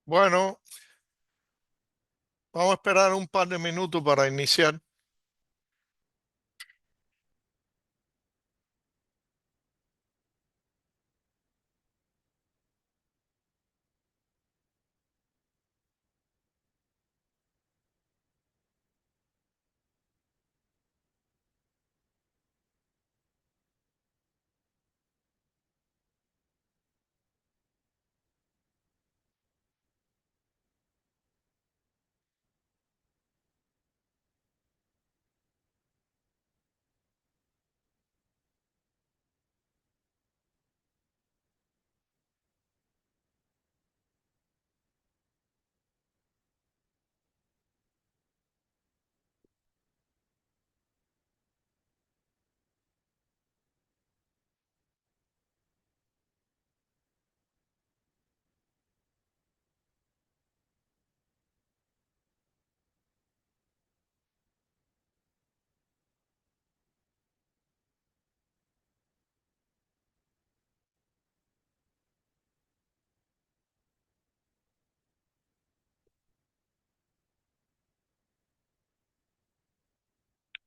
Bueno, vamos a esperar un par de minutos para iniciar.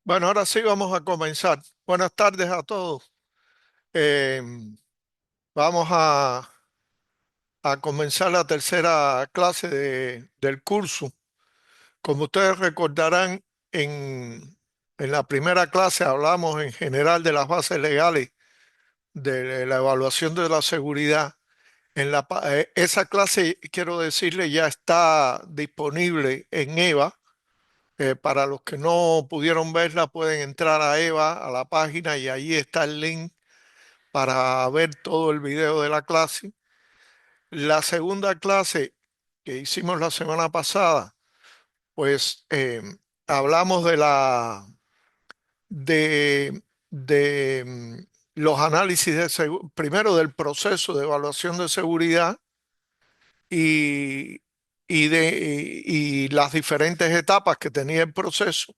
Bueno, ahora sí vamos a comenzar. Buenas tardes a todos. Eh, vamos a comenzar la tercera clase del curso. Como ustedes recordarán, en, en la primera clase hablamos en general de las bases legales de la evaluación de la seguridad. Esa clase, quiero decirle, ya está disponible en EVA. Para los que no pudieron verla, pueden entrar a EVA, a la página, y ahí está el link para ver todo el video de la clase. La segunda clase que hicimos la semana pasada, pues hablamos de los análisis primero del proceso de evaluación de seguridad y, y las diferentes etapas que tenía el proceso.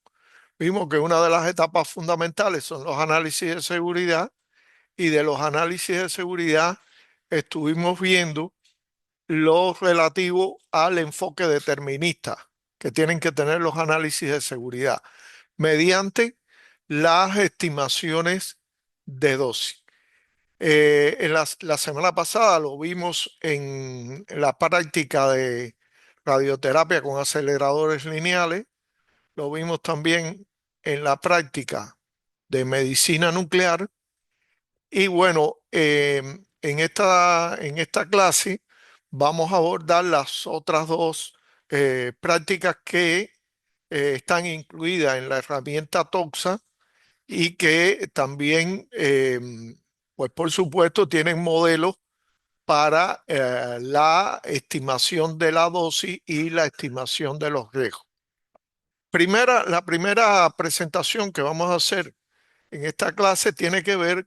Vimos que una de las etapas fundamentales son los análisis de seguridad, y de los análisis de seguridad estuvimos viendo lo relativo al enfoque determinista que tienen que tener los análisis de seguridad mediante las estimaciones de dosis. La semana pasada lo vimos en la práctica de radioterapia con aceleradores lineales, lo vimos también en la práctica de medicina nuclear. Y bueno, en esta clase vamos a abordar las otras dos prácticas que están incluidas en la herramienta TOXA, y que también, pues por supuesto, tienen modelos para la estimación de la dosis y la estimación de los riesgos. La primera presentación que vamos a hacer en esta clase tiene que ver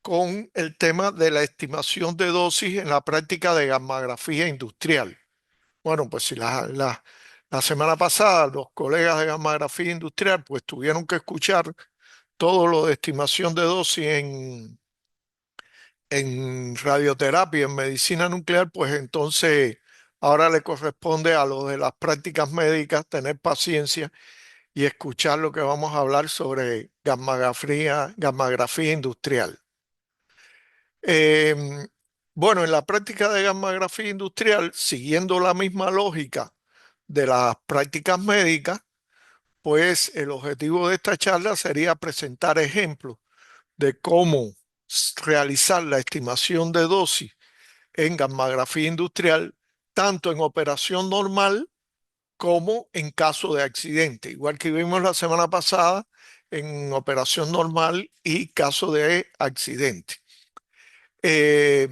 con el tema de la estimación de dosis en la práctica de gammagrafía industrial. Bueno, pues si la semana pasada los colegas de gammagrafía industrial pues tuvieron que escuchar todo lo de estimación de dosis en radioterapia, en medicina nuclear, pues entonces ahora le corresponde a los de las prácticas médicas tener paciencia y escuchar lo que vamos a hablar sobre gammagrafía industrial. Em, bueno, en la práctica de gammagrafía industrial, siguiendo la misma lógica de las prácticas médicas, pues el objetivo de esta charla sería presentar ejemplos de cómo realizar la estimación de dosis en gammagrafía industrial, tanto en operación normal como en caso de accidente, igual que vimos la semana pasada en operación normal y caso de accidente. Eh,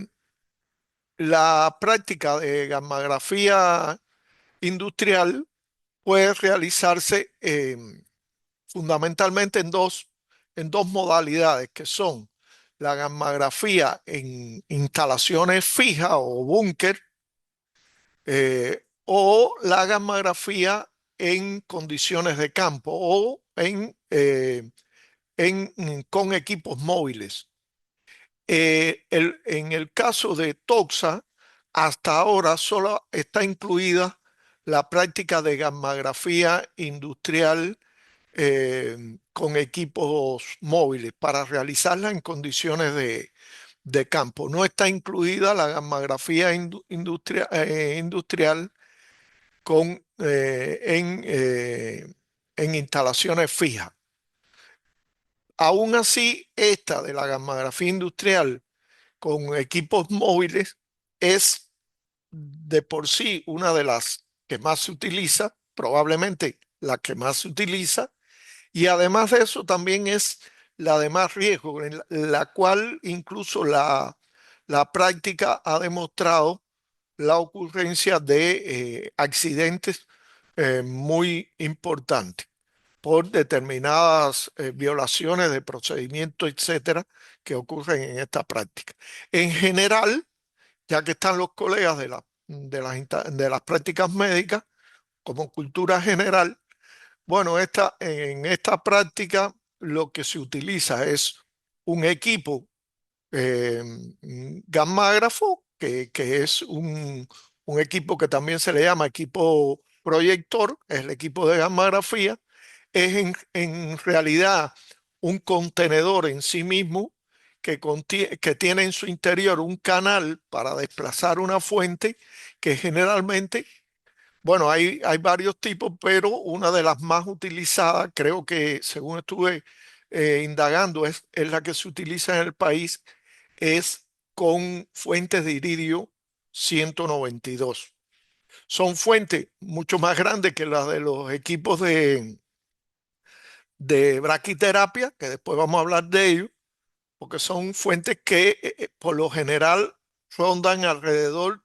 la práctica de gammagrafía industrial puede realizarse fundamentalmente en dos modalidades, que son la gammagrafía en instalaciones fijas o búnker, o la gammagrafía en condiciones de campo o con equipos móviles. En el caso de TOXA, hasta ahora solo está incluida la práctica de gammagrafía industrial con equipos móviles para realizarla en condiciones de campo. No está incluida la gammagrafía industrial con, en instalaciones fijas. Aún así, esta de la gammagrafía industrial con equipos móviles es de por sí una de las que más se utiliza, probablemente la que más se utiliza, y además de eso también es la de más riesgo, en la cual incluso la práctica ha demostrado la ocurrencia de accidentes muy importantes por determinadas violaciones de procedimientos, etcétera, que ocurren en esta práctica. En general, ya que están los colegas de las prácticas médicas, como cultura general, bueno, en esta práctica lo que se utiliza es un equipo eh, gammágrafo, que es un equipo que también se le llama equipo proyector, es el equipo de gammagrafía, es en realidad un contenedor en sí mismo que tiene en su interior un canal para desplazar una fuente que generalmente, bueno, hay varios tipos, pero una de las más utilizadas, creo que según estuve indagando, es la que se utiliza en el país, es con fuentes de iridio 192. Son fuentes mucho más grandes que las de los equipos de braquiterapia, que después vamos a hablar de ello, porque son fuentes que por lo general rondan alrededor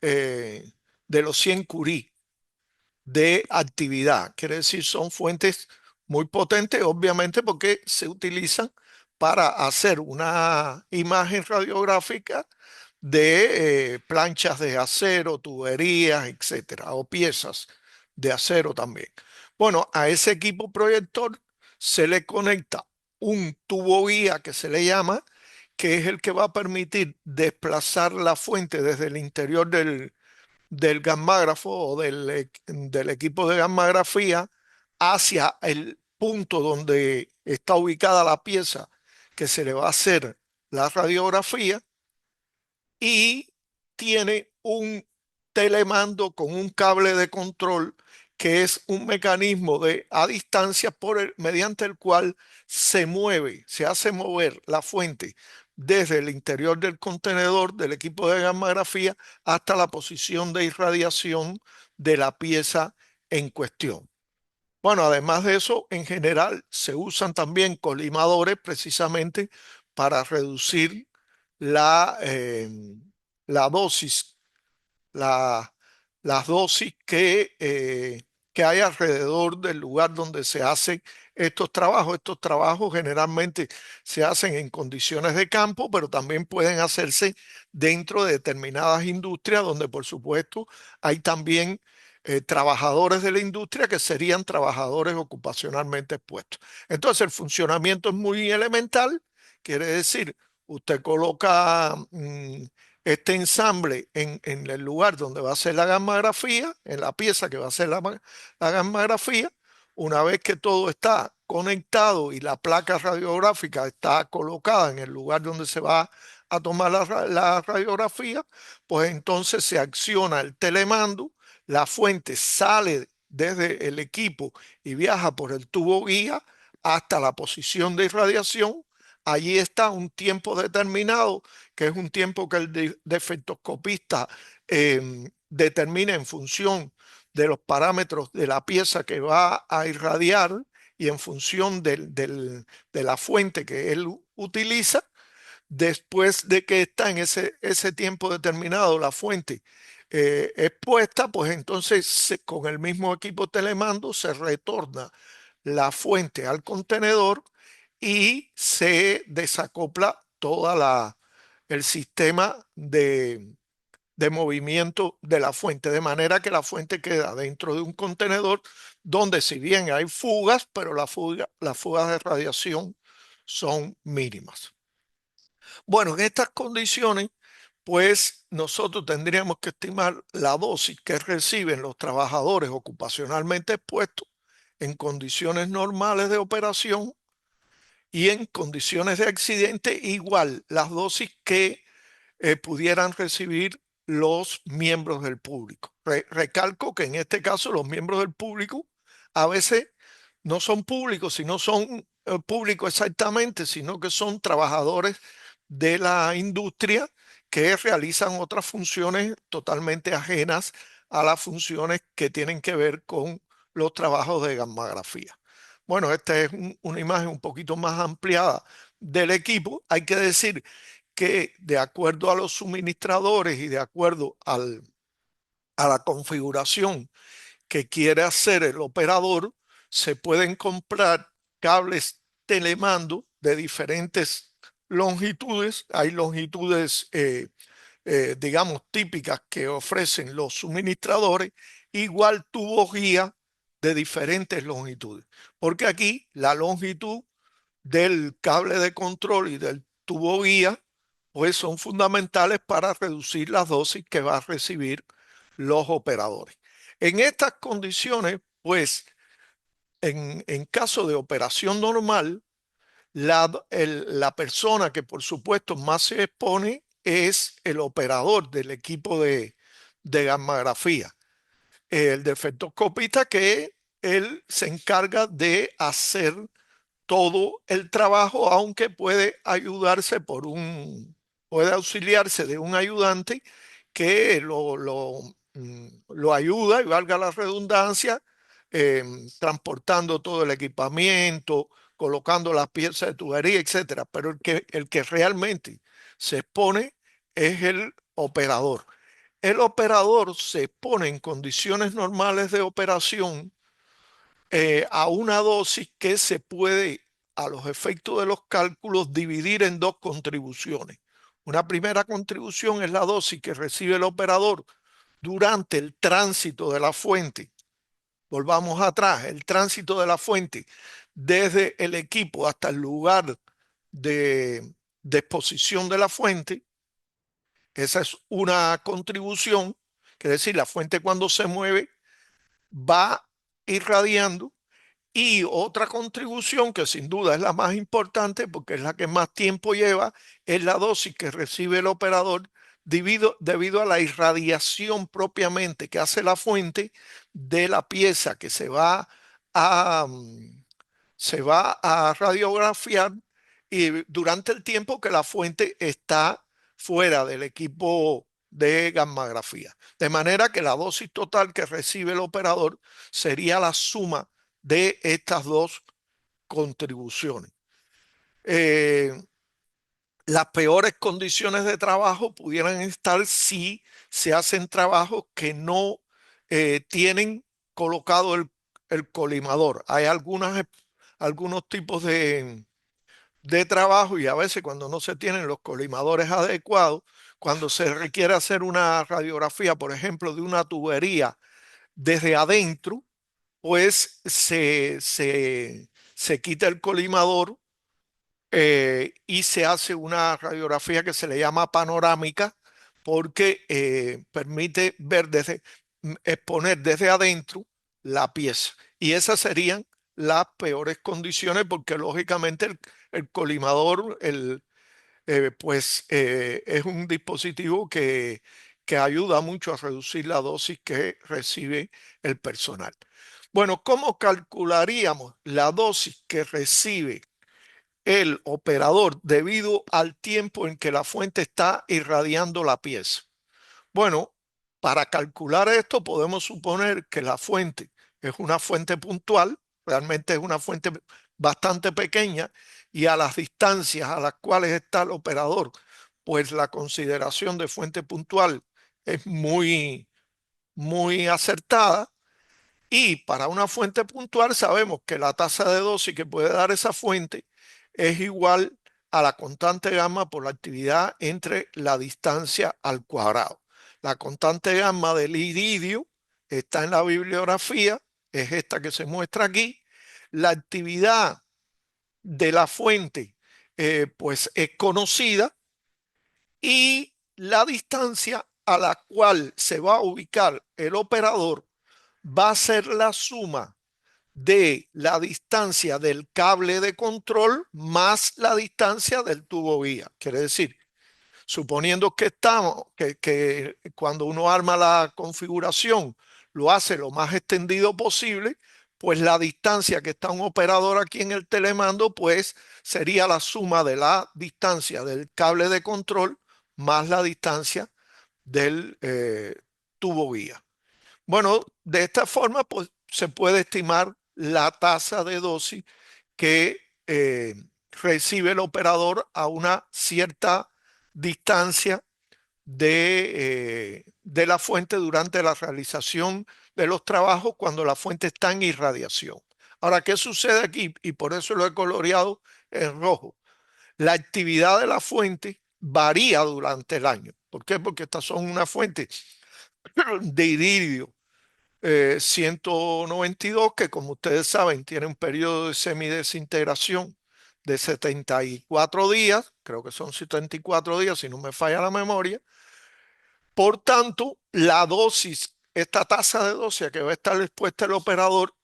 eh, de los 100 curí de actividad. Quiere decir, son fuentes muy potentes, obviamente, porque se utilizan para hacer una imagen radiográfica de planchas de acero, tuberías, etcétera, o piezas de acero también. Bueno, a ese equipo proyector se le conecta un tubo guía que se le llama, que es el que va a permitir desplazar la fuente desde el interior del gammágrafo o del equipo de gammagrafía hacia el punto donde está ubicada la pieza que se le va a hacer la radiografía, y tiene un telemando con un cable de control que es un mecanismo de a distancia mediante el cual se hace mover la fuente desde el interior del contenedor del equipo de gammagrafía hasta la posición de irradiación de la pieza en cuestión. Bueno, además de eso, en general se usan también colimadores precisamente para reducir la, eh, la dosis, la, las dosis que hay alrededor del lugar donde se hacen estos trabajos. Estos trabajos generalmente se hacen en condiciones de campo, pero también pueden hacerse dentro de determinadas industrias donde, por supuesto, hay también trabajadores de la industria que serían trabajadores ocupacionalmente expuestos. Entonces, el funcionamiento es muy elemental, quiere decir, usted coloca este ensamble en el lugar donde va a ser la gammagrafía, en la pieza que va a ser la gammagrafía. Una vez que todo está conectado y la placa radiográfica está colocada en el lugar donde se va a tomar la radiografía, pues entonces se acciona el telemando, la fuente sale desde el equipo y viaja por el tubo guía hasta la posición de irradiación. Allí está un tiempo determinado, que es un tiempo que el defectoscopista determina en función de los parámetros de la pieza que va a irradiar y en función de la fuente que él utiliza. Después de que está en ese tiempo determinado la fuente expuesta, pues entonces con el mismo equipo telemando se retorna la fuente al contenedor y se desacopla el sistema de movimiento de la fuente, de manera que la fuente queda dentro de un contenedor donde, si bien hay fugas, pero las fugas de radiación son mínimas. Bueno, en estas condiciones, pues nosotros tendríamos que estimar la dosis que reciben los trabajadores ocupacionalmente expuestos en condiciones normales de operación y en condiciones de accidente, igual las dosis que pudieran recibir los miembros del público. Recalco que en este caso los miembros del público a veces no son públicos, sino son públicos exactamente, sino que son trabajadores de la industria que realizan otras funciones totalmente ajenas a las funciones que tienen que ver con los trabajos de gammagrafía. Bueno, esta es una imagen un poquito más ampliada del equipo. Hay que decir que de acuerdo a los suministradores y de acuerdo a la configuración que quiere hacer el operador, se pueden comprar cables telemando de diferentes longitudes. Hay longitudes, digamos, típicas que ofrecen los suministradores, igual tubo guía de diferentes longitudes. Porque aquí la longitud del cable de control y del tubo guía, pues son fundamentales para reducir las dosis que va a recibir los operadores. En estas condiciones, pues en caso de operación normal, la persona que por supuesto más se expone es el operador del equipo de gammagrafía, el defectoscopista, que él se encarga de hacer todo el trabajo, aunque puede auxiliarse de un ayudante que lo ayuda, y valga la redundancia, eh, transportando todo el equipamiento, colocando las piezas de tubería, etcétera. Pero el que realmente se expone es el operador. El operador se expone en condiciones normales de operación a una dosis que se puede, a los efectos de los cálculos, dividir en dos contribuciones. Una primera contribución es la dosis que recibe el operador durante el tránsito de la fuente. Volvamos atrás, el tránsito de la fuente desde el equipo hasta el lugar de exposición de la fuente. Esa es una contribución, que es decir, la fuente cuando se mueve va irradiando. Y otra contribución, que sin duda es la más importante porque es la que más tiempo lleva, es la dosis que recibe el operador debido a la irradiación propiamente que hace la fuente de la pieza que se va a radiografiar, y durante el tiempo que la fuente está fuera del equipo de gammagrafía. De manera que la dosis total que recibe el operador sería la suma de estas dos contribuciones. Eh, las peores condiciones de trabajo pudieran estar si se hacen trabajos que no tienen colocado el colimador. Hay algunos tipos de trabajo, y a veces cuando no se tienen los colimadores adecuados, cuando se requiere hacer una radiografía, por ejemplo, de una tubería desde adentro, pues se quita el colimador y se hace una radiografía que se le llama panorámica, porque permite exponer desde adentro la pieza. Y esas serían las peores condiciones, porque lógicamente el colimador, pues es un dispositivo que ayuda mucho a reducir la dosis que recibe el personal. Bueno, ¿cómo calcularíamos la dosis que recibe el operador debido al tiempo en que la fuente está irradiando la pieza? Bueno, para calcular esto podemos suponer que la fuente es una fuente puntual, realmente es una fuente bastante pequeña, y a las distancias a las cuales está el operador, pues la consideración de fuente puntual es muy, muy acertada. Y para una fuente puntual sabemos que la tasa de dosis que puede dar esa fuente es igual a la constante gamma por la actividad entre la distancia al cuadrado. La constante gamma del iridio está en la bibliografía, es esta que se muestra aquí. La actividad de la fuente pues es conocida, y la distancia a la cual se va a ubicar el operador va a ser la suma de la distancia del cable de control más la distancia del tubo guía. Quiere decir, suponiendo que cuando uno arma la configuración lo hace lo más extendido posible, pues la distancia que está un operador aquí en el telemando, pues sería la suma de la distancia del cable de control más la distancia del tubo guía. Bueno, de esta forma, pues se puede estimar la tasa de dosis que recibe el operador a una cierta distancia de la fuente durante la realización de los trabajos cuando la fuente está en irradiación. Ahora, ¿qué sucede aquí? Y por eso lo he coloreado en rojo. La actividad de la fuente varía durante el año. ¿Por qué? Porque estas son una fuente de iridio 192, que como ustedes saben tiene un periodo de semidesintegración de 74 días, creo que son 74 días si no me falla la memoria. Por tanto, la dosis, esta tasa de dosis a que va a estar expuesta el operador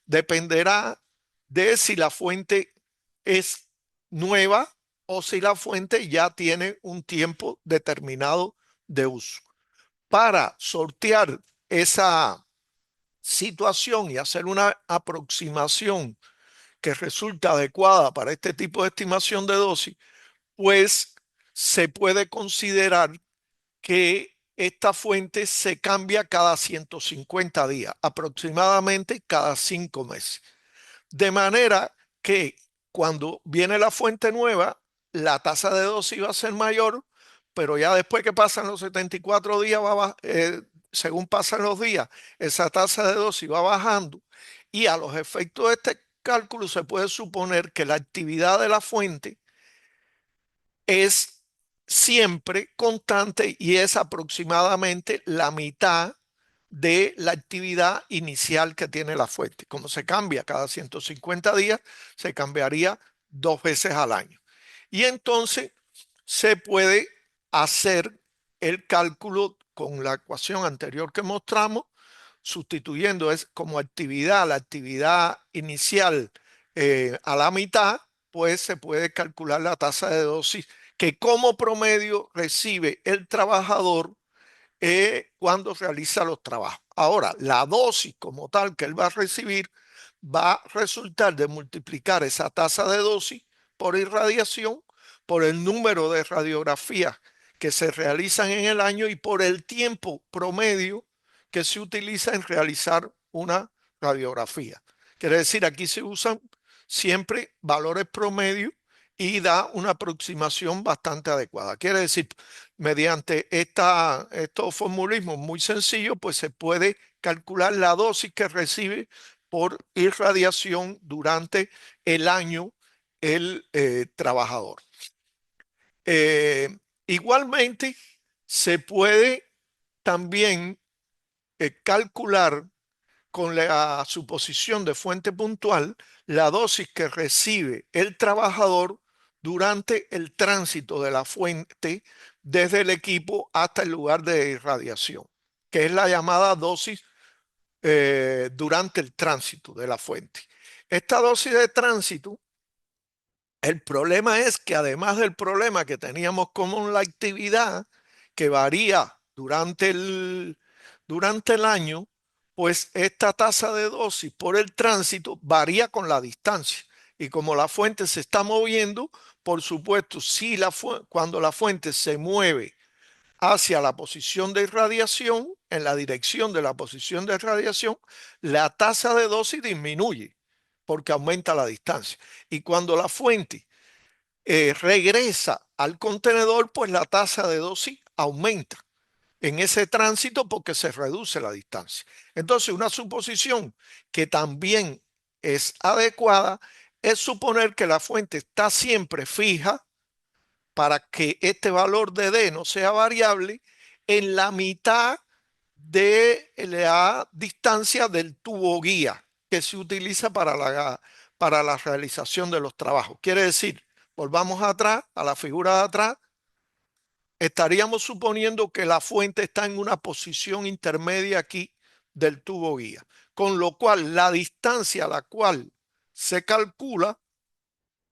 dependerá de si la fuente es nueva o si la fuente ya tiene un tiempo determinado de uso. Para sortear esa situación y hacer una aproximación que resulta adecuada para este tipo de estimación de dosis, pues se puede considerar que esta fuente se cambia cada 150 días, aproximadamente cada 5 meses. De manera que cuando viene la fuente nueva, la tasa de dosis va a ser mayor, pero ya después que pasan los 74 días, según pasan los días, esa tasa de dosis va bajando y a los efectos de este cálculo se puede suponer que la actividad de la fuente es siempre constante y es aproximadamente la mitad de la actividad inicial que tiene la fuente. Como se cambia cada 150 días, se cambiaría 2 veces al año. Y entonces se puede hacer el cálculo con la ecuación anterior que mostramos, sustituyendo es como actividad, la actividad inicial a la mitad, pues se puede calcular la tasa de dosis que como promedio recibe el trabajador cuando realiza los trabajos. Ahora, la dosis como tal que él va a recibir va a resultar de multiplicar esa tasa de dosis por irradiación, por el número de radiografías que se realizan en el año y por el tiempo promedio que se utiliza en realizar una radiografía. Quiere decir, aquí se usan siempre valores promedio y da una aproximación bastante adecuada. Quiere decir, mediante estos formulismos muy sencillos, pues se puede calcular la dosis que recibe por irradiación durante el año el trabajador. Igualmente, se puede también calcular con la suposición de fuente puntual la dosis que recibe el trabajador durante el tránsito de la fuente desde el equipo hasta el lugar de irradiación, que es la llamada dosis durante el tránsito de la fuente. Esta dosis de tránsito, el problema es que además del problema que teníamos con la actividad, que varía durante el año, pues esta tasa de dosis por el tránsito varía con la distancia. Y como la fuente se está moviendo, por supuesto, si cuando la fuente se mueve hacia la posición de irradiación, en la dirección de la posición de irradiación, la tasa de dosis disminuye porque aumenta la distancia. Y cuando la fuente regresa al contenedor, pues la tasa de dosis aumenta en ese tránsito porque se reduce la distancia. Entonces, una suposición que también es adecuada es suponer que la fuente está siempre fija para que este valor de D no sea variable en la mitad de la distancia del tubo guía que se utiliza para la realización de los trabajos. Quiere decir, volvamos atrás, a la figura de atrás, estaríamos suponiendo que la fuente está en una posición intermedia aquí del tubo guía, con lo cual la distancia a la cual se calcula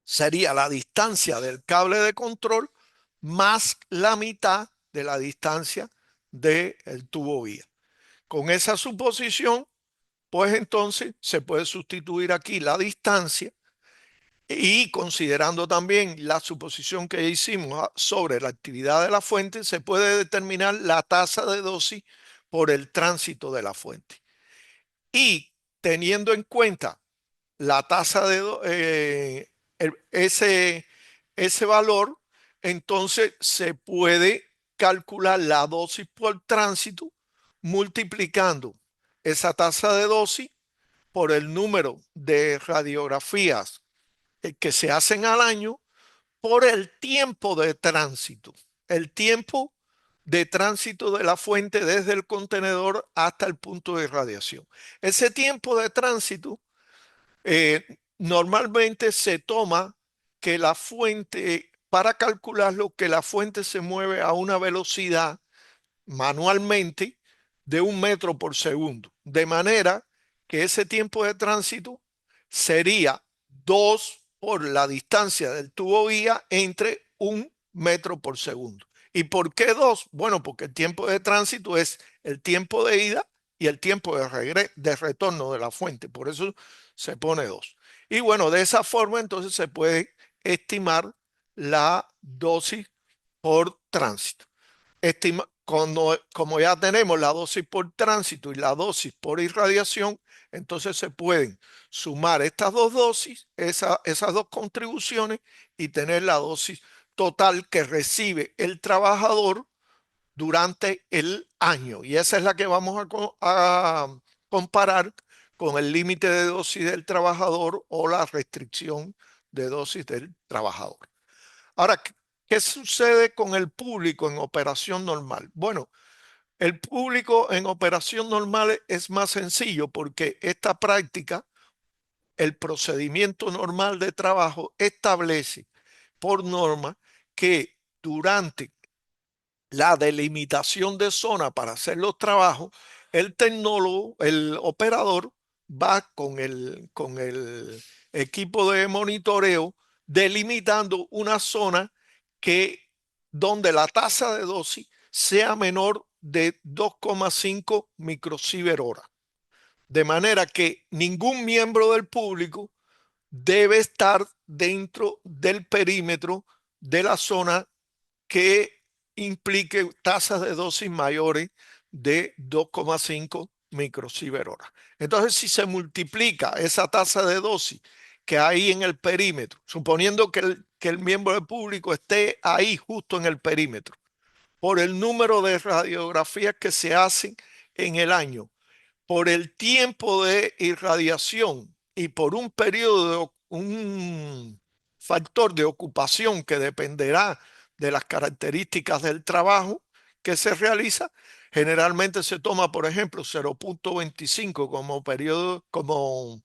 sería la distancia del cable de control más la mitad de la distancia del tubo guía. Con esa suposición, pues entonces se puede sustituir aquí la distancia y considerando también la suposición que hicimos sobre la actividad de la fuente, se puede determinar la tasa de dosis por el tránsito de la fuente. Y teniendo en cuenta la tasa de ese valor, entonces se puede calcular la dosis por tránsito multiplicando esa tasa de dosis por el número de radiografías que se hacen al año por el tiempo de tránsito. El tiempo de tránsito de la fuente desde el contenedor hasta el punto de irradiación. Ese tiempo de tránsito normalmente se toma que la fuente, para calcularlo, que la fuente se mueve a una velocidad manualmente de 1 metro por segundo. De manera que ese tiempo de tránsito sería 2 por la distancia del tubo guía entre 1 metro por segundo. ¿Y por qué 2? Bueno, porque el tiempo de tránsito es el tiempo de ida y el tiempo de retorno de la fuente. Por eso se pone 2. Y bueno, de esa forma entonces se puede estimar la dosis por tránsito. Como ya tenemos la dosis por tránsito y la dosis por irradiación, entonces se pueden sumar estas dos dosis, esas dos contribuciones y tener la dosis total que recibe el trabajador durante el año. Y esa es la que vamos a comparar con el límite de dosis del trabajador o la restricción de dosis del trabajador. Ahora, ¿qué sucede con el público en operación normal? Bueno, el público en operación normal es más sencillo porque esta práctica, el procedimiento normal de trabajo establece por norma que durante la delimitación de zona para hacer los trabajos, el tecnólogo, el operador, va con el equipo de monitoreo delimitando una zona que donde la tasa de dosis sea menor de 2,5 microsievert hora. De manera que ningún miembro del público debe estar dentro del perímetro de la zona que implique tasas de dosis mayores de 2,5 microsievert hora. Entonces, si se multiplica esa tasa de dosis que hay en el perímetro, suponiendo que el miembro del público esté ahí justo en el perímetro, por el número de radiografías que se hacen en el año, por el tiempo de irradiación y por un periodo, un factor de ocupación que dependerá de las características del trabajo que se realiza, generalmente se toma, por ejemplo, 0,25 como periodo, como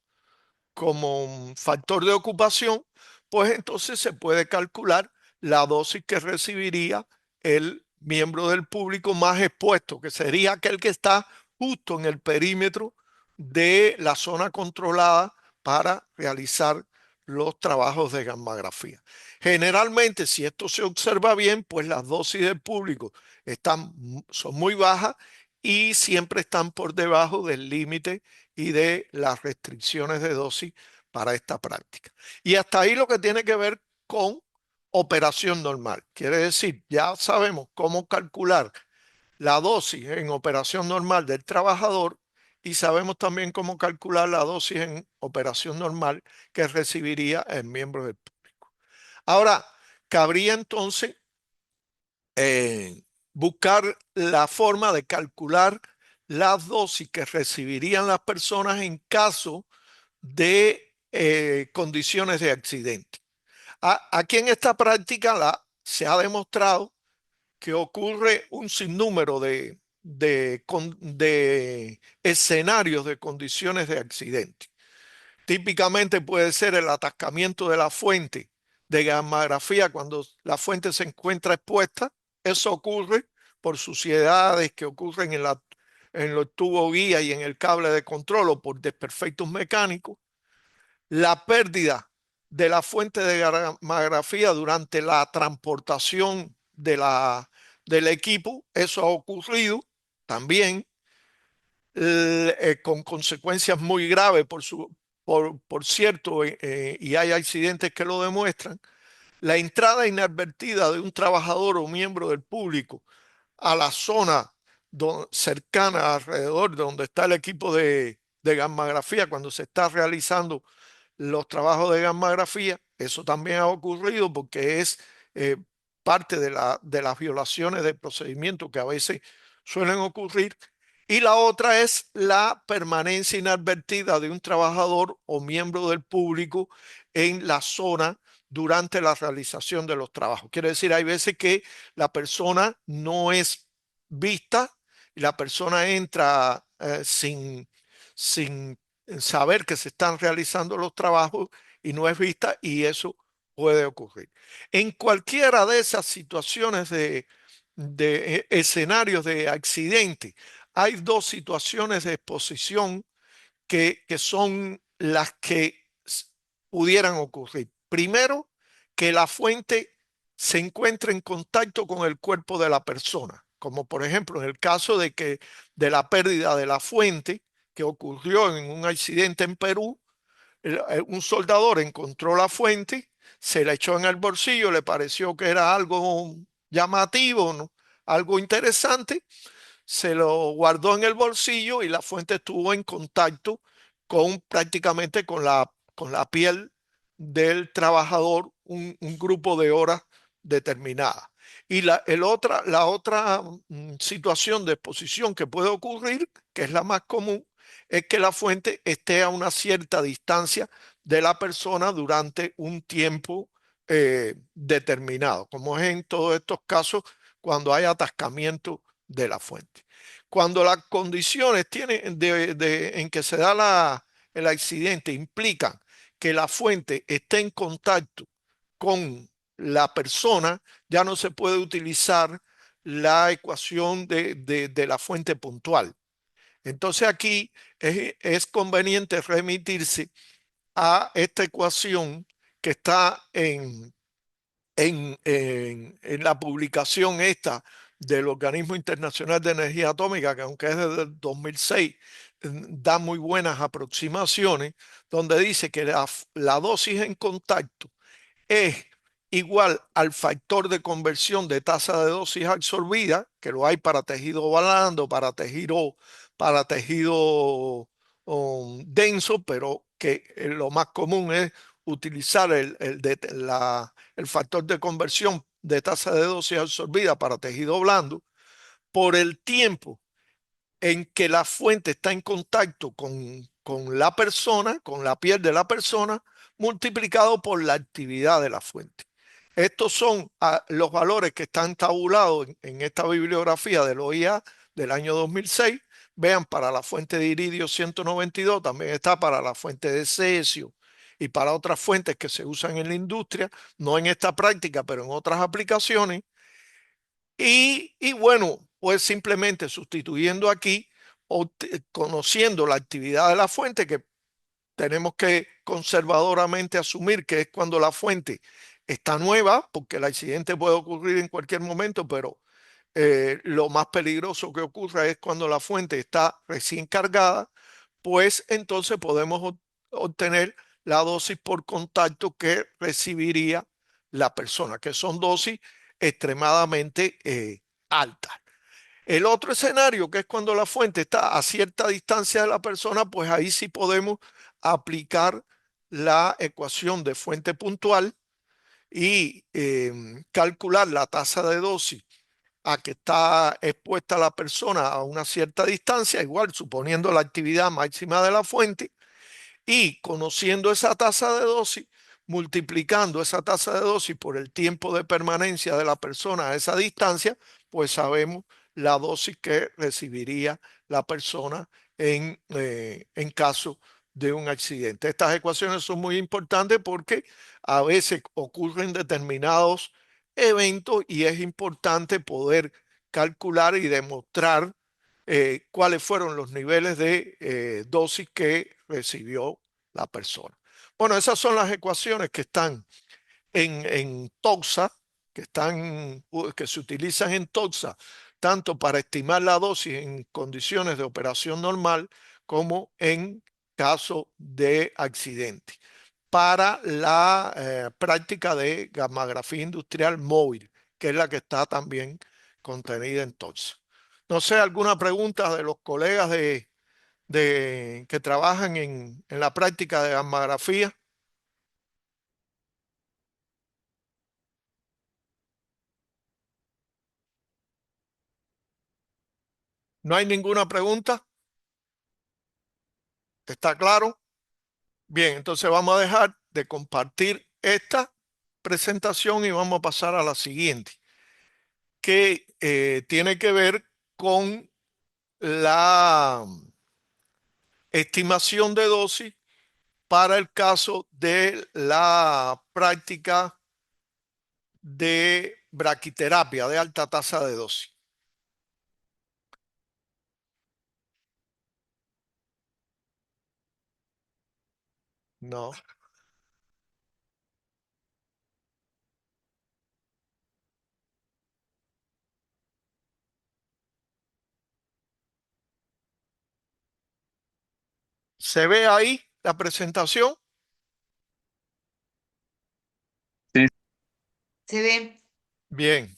un factor de ocupación, pues entonces se puede calcular la dosis que recibiría el miembro del público más expuesto, que sería aquel que está justo en el perímetro de la zona controlada para realizar los trabajos de gammagrafía. Generalmente, si esto se observa bien, pues las dosis del público son muy bajas y siempre están por debajo del límite y de las restricciones de dosis para esta práctica. Y hasta ahí lo que tiene que ver con operación normal. Quiere decir, ya sabemos cómo calcular la dosis en operación normal del trabajador y sabemos también cómo calcular la dosis en operación normal que recibiría el miembro del público. Ahora, cabría entonces buscar la forma de calcular las dosis que recibirían las personas en caso de condiciones de accidente. Aquí en esta práctica se ha demostrado que ocurre un sinnúmero de escenarios de condiciones de accidente. Típicamente puede ser el atascamiento de la fuente de gammagrafía cuando la fuente se encuentra expuesta, Eso ocurre por suciedades que ocurren en los tubos guía y en el cable de control o por desperfectos mecánicos. La pérdida de la fuente de gammagrafía durante la transportación del equipo, eso ha ocurrido también con consecuencias muy graves, por cierto, y hay accidentes que lo demuestran. La entrada inadvertida de un trabajador o miembro del público a la zona cercana alrededor de donde está el equipo de gammagrafía cuando se está realizando los trabajos de gammagrafía. Eso también ha ocurrido porque es eh, parte de las violaciones de procedimiento que a veces suelen ocurrir. Y la otra es la permanencia inadvertida de un trabajador o miembro del público en la zona durante la realización de los trabajos. Quiere decir, hay veces que la persona no es vista y la persona entra sin saber que se están realizando los trabajos y no es vista, y eso puede ocurrir. En cualquiera de esas situaciones de escenarios de accidente, hay dos situaciones de exposición que son las que pudieran ocurrir. Primero, que la fuente se encuentre en contacto con el cuerpo de la persona, como por ejemplo en el caso de la pérdida de la fuente que ocurrió en un accidente en Perú. Un soldador encontró la fuente, se la echó en el bolsillo, le pareció que era algo llamativo, ¿no? Algo interesante, se lo guardó en el bolsillo y la fuente estuvo en contacto prácticamente con la piel del trabajador un grupo de horas determinada. Y la otra situación de exposición que puede ocurrir, que es la más común, es que la fuente esté a una cierta distancia de la persona durante un tiempo determinado, como es en todos estos casos cuando hay atascamiento de la fuente. Cuando las condiciones en que se da el accidente implican que la fuente esté en contacto con la persona, ya no se puede utilizar la ecuación de la fuente puntual. Entonces aquí es conveniente remitirse a esta ecuación que está en la publicación esta del Organismo Internacional de Energía Atómica, que aunque es desde el 2006, da muy buenas aproximaciones, donde dice que la dosis en contacto es igual al factor de conversión de tasa de dosis absorbida, que lo hay para tejido blando, para tejido denso, pero que lo más común es utilizar el factor de conversión de tasa de dosis absorbida para tejido blando por el tiempo en que la fuente está en contacto con la persona, con la piel de la persona, multiplicado por la actividad de la fuente. Estos son los valores que están tabulados en esta bibliografía del OIA del año 2006. Vean, para la fuente de iridio 192, también está para la fuente de cesio y para otras fuentes que se usan en la industria, no en esta práctica, pero en otras aplicaciones. Y bueno, pues simplemente sustituyendo aquí o conociendo la actividad de la fuente, que tenemos que conservadoramente asumir que es cuando la fuente está nueva, porque el accidente puede ocurrir en cualquier momento, pero lo más peligroso que ocurra es cuando la fuente está recién cargada, pues entonces podemos obtener la dosis por contacto que recibiría la persona, que son dosis extremadamente altas. El otro escenario, que es cuando la fuente está a cierta distancia de la persona, pues ahí sí podemos aplicar la ecuación de fuente puntual y calcular la tasa de dosis a que está expuesta la persona a una cierta distancia, igual suponiendo la actividad máxima de la fuente, y conociendo esa tasa de dosis, multiplicando esa tasa de dosis por el tiempo de permanencia de la persona a esa distancia, pues sabemos la dosis que recibiría la persona en caso de un accidente. Estas ecuaciones son muy importantes porque a veces ocurren determinados eventos y es importante poder calcular y demostrar cuáles fueron los niveles de dosis que recibió la persona. Bueno, esas son las ecuaciones que están en TOXA, que se utilizan en TOXA, tanto para estimar la dosis en condiciones de operación normal como en caso de accidente, para la práctica de gammagrafía industrial móvil, que es la que está también contenida en TOXA. No sé, alguna pregunta de los colegas que trabajan en la práctica de gammagrafía. ¿No hay ninguna pregunta? ¿Está claro? Bien, entonces vamos a dejar de compartir esta presentación y vamos a pasar a la siguiente, que tiene que ver con la estimación de dosis para el caso de la práctica de braquiterapia de alta tasa de dosis. No. ¿Se ve ahí la presentación? Sí, Se ve. Bien.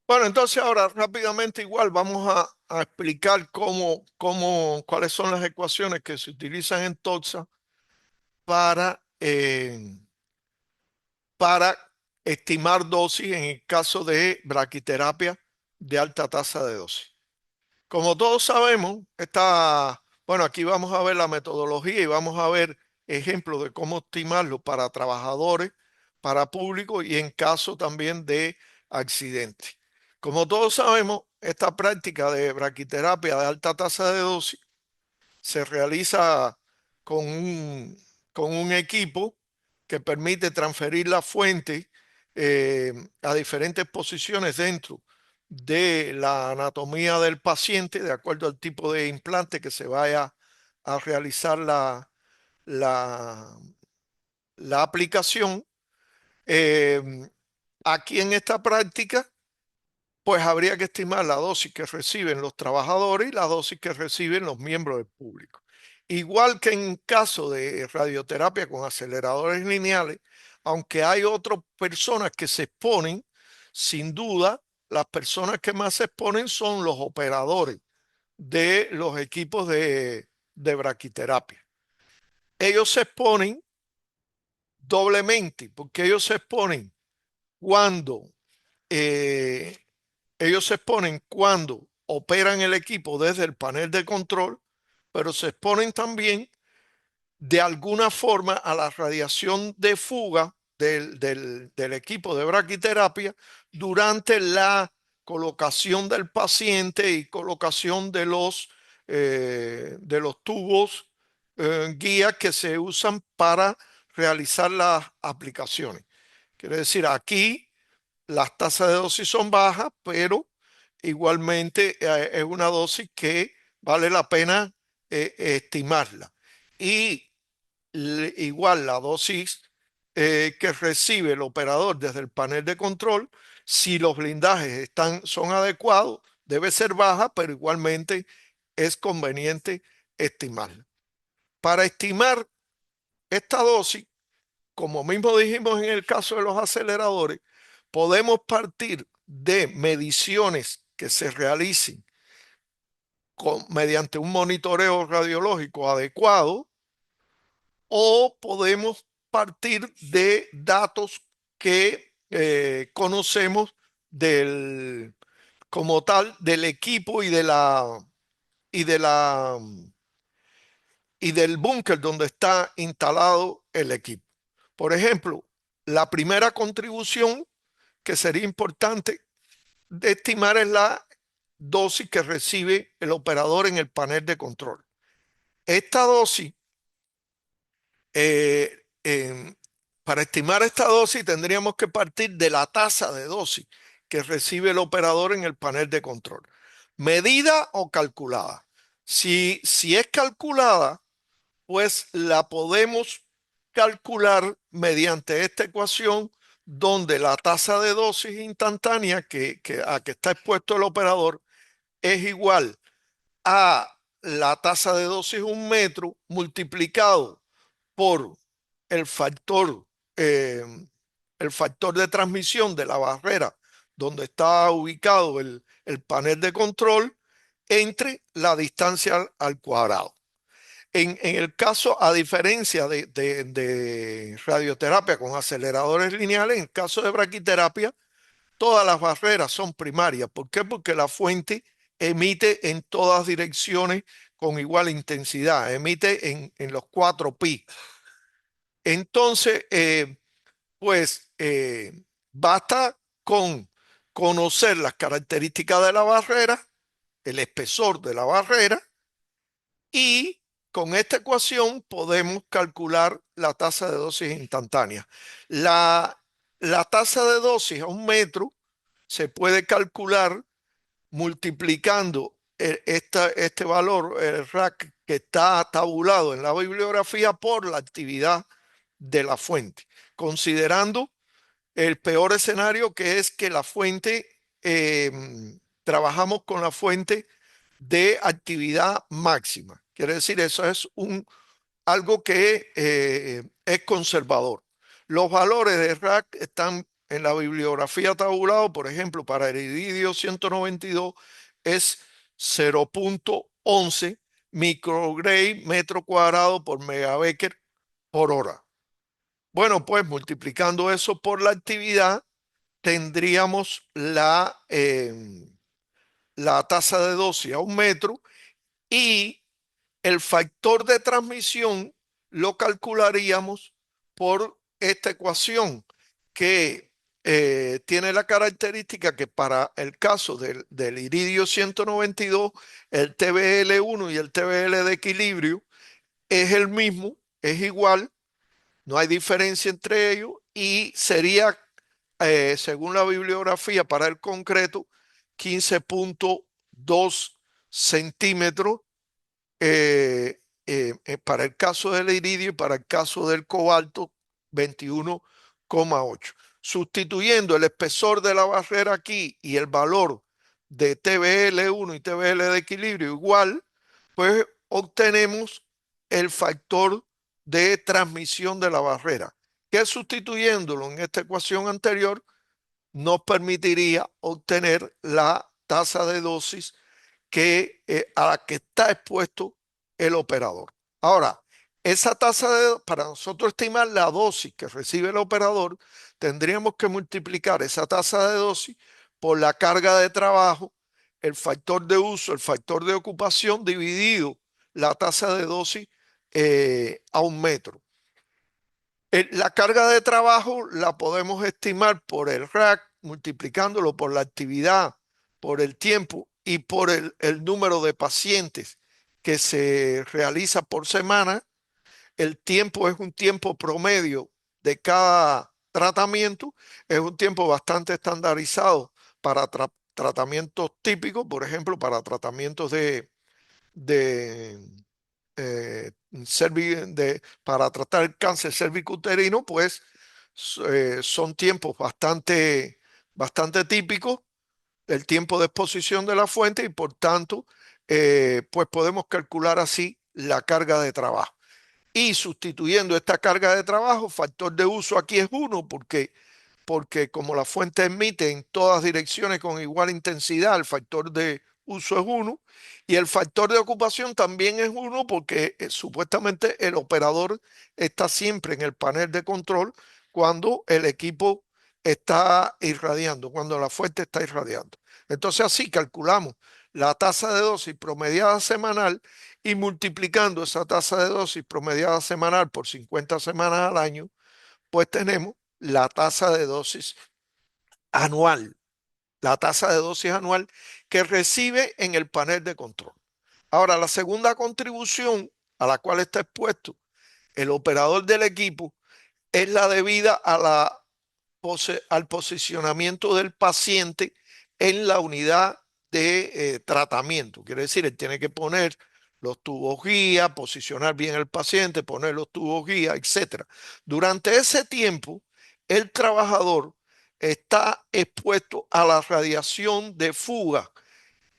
Bueno, entonces ahora rápidamente igual vamos a explicar cuáles son las ecuaciones que se utilizan en TOXA para, para estimar dosis en el caso de braquiterapia de alta tasa de dosis. Como todos sabemos, bueno, aquí vamos a ver la metodología y vamos a ver ejemplos de cómo estimarlo para trabajadores, para público y en caso también de accidentes. Como todos sabemos, esta práctica de braquiterapia de alta tasa de dosis se realiza con un, con un equipo que permite transferir la fuente a diferentes posiciones dentro de la anatomía del paciente, de acuerdo al tipo de implante que se vaya a realizar la, la aplicación. Eh, Aquí en esta práctica pues habría que estimar la dosis que reciben los trabajadores y la dosis que reciben los miembros del público. Igual que en caso de radioterapia con aceleradores lineales, aunque hay otras personas que se exponen, sin duda, las personas que más se exponen son los operadores de los equipos de braquiterapia. Ellos se exponen doblemente, porque cuando eh, ellos se exponen cuando operan el equipo desde el panel de control, pero se exponen también de alguna forma a la radiación de fuga del equipo de braquiterapia durante la colocación del paciente y colocación de los tubos guía que se usan para realizar las aplicaciones. Quiere decir, aquí las tasas de dosis son bajas, pero igualmente es una dosis que vale la pena estimarla. Y igual la dosis que recibe el operador desde el panel de control, si los blindajes son adecuados, debe ser baja, pero igualmente es conveniente estimarla. Para estimar esta dosis, como mismo dijimos en el caso de los aceleradores, podemos partir de mediciones que se realicen mediante un monitoreo radiológico adecuado o podemos partir de datos que conocemos como tal del equipo y de la, y del búnker donde está instalado el equipo. Por ejemplo, la primera contribución que sería importante de estimar es la dosis que recibe el operador en el panel de control. Esta dosis eh, Para estimar esta dosis tendríamos que partir de la tasa de dosis que recibe el operador en el panel de control. Medida o calculada. Si es calculada, pues la podemos calcular mediante esta ecuación donde la tasa de dosis instantánea a que está expuesto el operador es igual a la tasa de dosis 1 metro multiplicado por el factor, eh, el factor de transmisión de la barrera donde está ubicado el panel de control entre la distancia al cuadrado. En el caso, a diferencia de radioterapia con aceleradores lineales, en el caso de braquiterapia, todas las barreras son primarias. ¿Por qué? Porque la fuente emite en todas direcciones con igual intensidad, emite en los 4 pi. Entonces, basta con conocer las características de la barrera, el espesor de la barrera, y con esta ecuación podemos calcular la tasa de dosis instantánea. La, la tasa de dosis a 1 metro se puede calcular multiplicando este valor, el RAC, que está tabulado en la bibliografía por la actividad de la fuente, considerando el peor escenario, que es que la fuente, trabajamos con la fuente de actividad máxima. Quiere decir, eso es algo que es conservador. Los valores de RAC están en la bibliografía tabulado. Por ejemplo, para el iridio 192 es 0.11 microgray metro cuadrado por megabecker por hora. Bueno, pues multiplicando eso por la actividad, tendríamos la tasa de dosis a 1 metro, y el factor de transmisión lo calcularíamos por esta ecuación que tiene la característica que para el caso del iridio 192, el TBL1 y el TBL de equilibrio es el mismo, es igual, no hay diferencia entre ellos, y sería, según la bibliografía para el concreto, 15.2 centímetros para el caso del iridio, y para el caso del cobalto 21,8. Sustituyendo el espesor de la barrera aquí y el valor de TBL1 y TBL de equilibrio igual, pues obtenemos el factor de transmisión de la barrera, que sustituyéndolo en esta ecuación anterior nos permitiría obtener la tasa de dosis a la que está expuesto el operador. Ahora, para nosotros estimar la dosis que recibe el operador, tendríamos que multiplicar esa tasa de dosis por la carga de trabajo, el factor de uso, el factor de ocupación, dividido la tasa de dosis a 1 metro. La carga de trabajo la podemos estimar por el RAC, multiplicándolo por la actividad, por el tiempo y por el número de pacientes que se realiza por semana. El tiempo es un tiempo promedio de cada tratamiento, es un tiempo bastante estandarizado para tratamientos típicos, por ejemplo, para tratamientos de eh, para tratar el cáncer cervicuterino, pues son tiempos bastante típicos, el tiempo de exposición de la fuente, y por tanto, pues podemos calcular así la carga de trabajo. Y sustituyendo esta carga de trabajo, factor de uso aquí es 1, porque como la fuente emite en todas direcciones con igual intensidad, el factor de uso es 1, y el factor de ocupación también es 1, porque supuestamente el operador está siempre en el panel de control cuando el equipo está irradiando, cuando la fuente está irradiando. Entonces así calculamos la tasa de dosis promediada semanal, y multiplicando esa tasa de dosis promediada semanal por 50 semanas al año, pues tenemos la tasa de dosis anual, la tasa de dosis anual que recibe en el panel de control. Ahora, la segunda contribución a la cual está expuesto el operador del equipo es la debida al posicionamiento del paciente en la unidad de tratamiento. Quiere decir, él tiene que poner los tubos guía, posicionar bien el paciente, poner los tubos guía, etcétera. Durante ese tiempo, el trabajador está expuesto a la radiación de fuga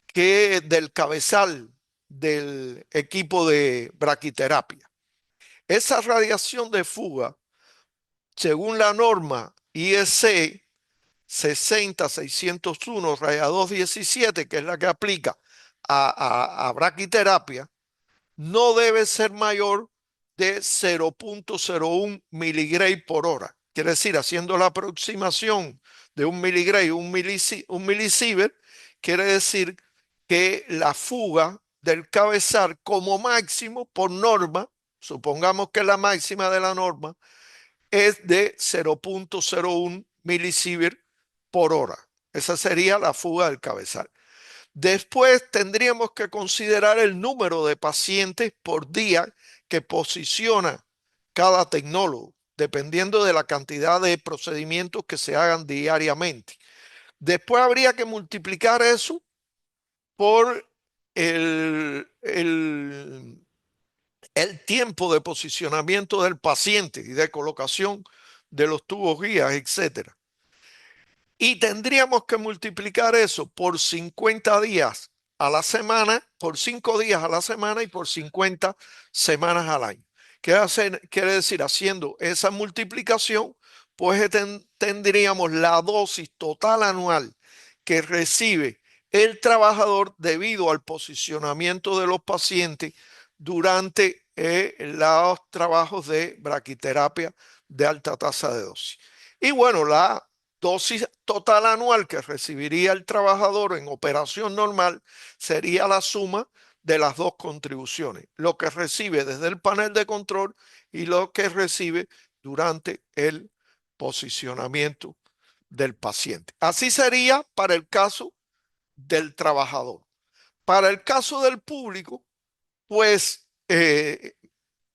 que del cabezal del equipo de braquiterapia. Esa radiación de fuga, según la norma IEC 60601 raya 217, que es la que aplica a braquiterapia, no debe ser mayor de 0,01 miligray por hora. Quiere decir, haciendo la aproximación de un miligray, un milisievert, quiere decir que la fuga del cabezal como máximo por norma, supongamos que la máxima de la norma es de 0,01 milisievert por hora. Esa sería la fuga del cabezal. Después tendríamos que considerar el número de pacientes por día que posiciona cada tecnólogo, dependiendo de la cantidad de procedimientos que se hagan diariamente. Después habría que multiplicar eso por el tiempo de posicionamiento del paciente y de colocación de los tubos guías, etcétera. Y tendríamos que multiplicar eso por 50 días a la semana, por 5 días a la semana y por 50 semanas al año. Quiere decir, haciendo esa multiplicación, pues tendríamos la dosis total anual que recibe el trabajador debido al posicionamiento de los pacientes durante los trabajos de braquiterapia de alta tasa de dosis. Y bueno, la dosis total anual que recibiría el trabajador en operación normal sería la suma de las dos contribuciones, lo que recibe desde el panel de control y lo que recibe durante el posicionamiento del paciente. Así sería para el caso del trabajador. Para el caso del público, pues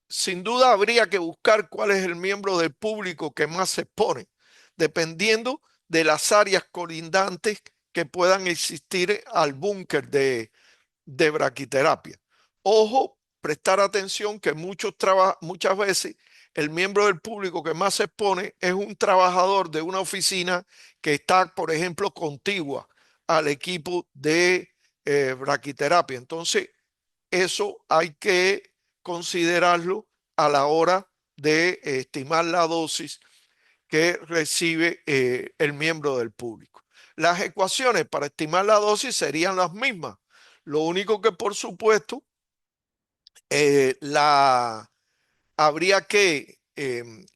sin duda habría que buscar cuál es el miembro del público que más se expone, dependiendo de las áreas colindantes que puedan existir al búnker de braquiterapia. Ojo, prestar atención que muchas veces el miembro del público que más se expone es un trabajador de una oficina que está, por ejemplo, contigua al equipo de braquiterapia. Entonces, eso hay que considerarlo a la hora de estimar la dosis que recibe el miembro del público. Las ecuaciones para estimar la dosis serían las mismas. Lo único que, por supuesto, habría que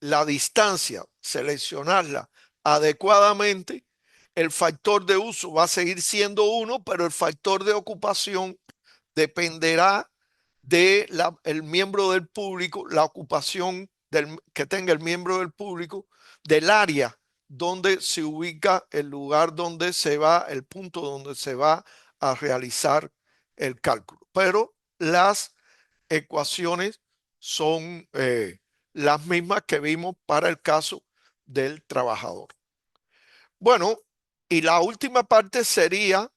la distancia, seleccionarla adecuadamente. El factor de uso va a seguir siendo 1, pero el factor de ocupación dependerá de el miembro del público, la ocupación que tenga el miembro del público, del área donde se ubica el lugar donde se va, el punto donde se va a realizar el cálculo. Pero las ecuaciones son las mismas que vimos para el caso del trabajador. Bueno, y la última parte sería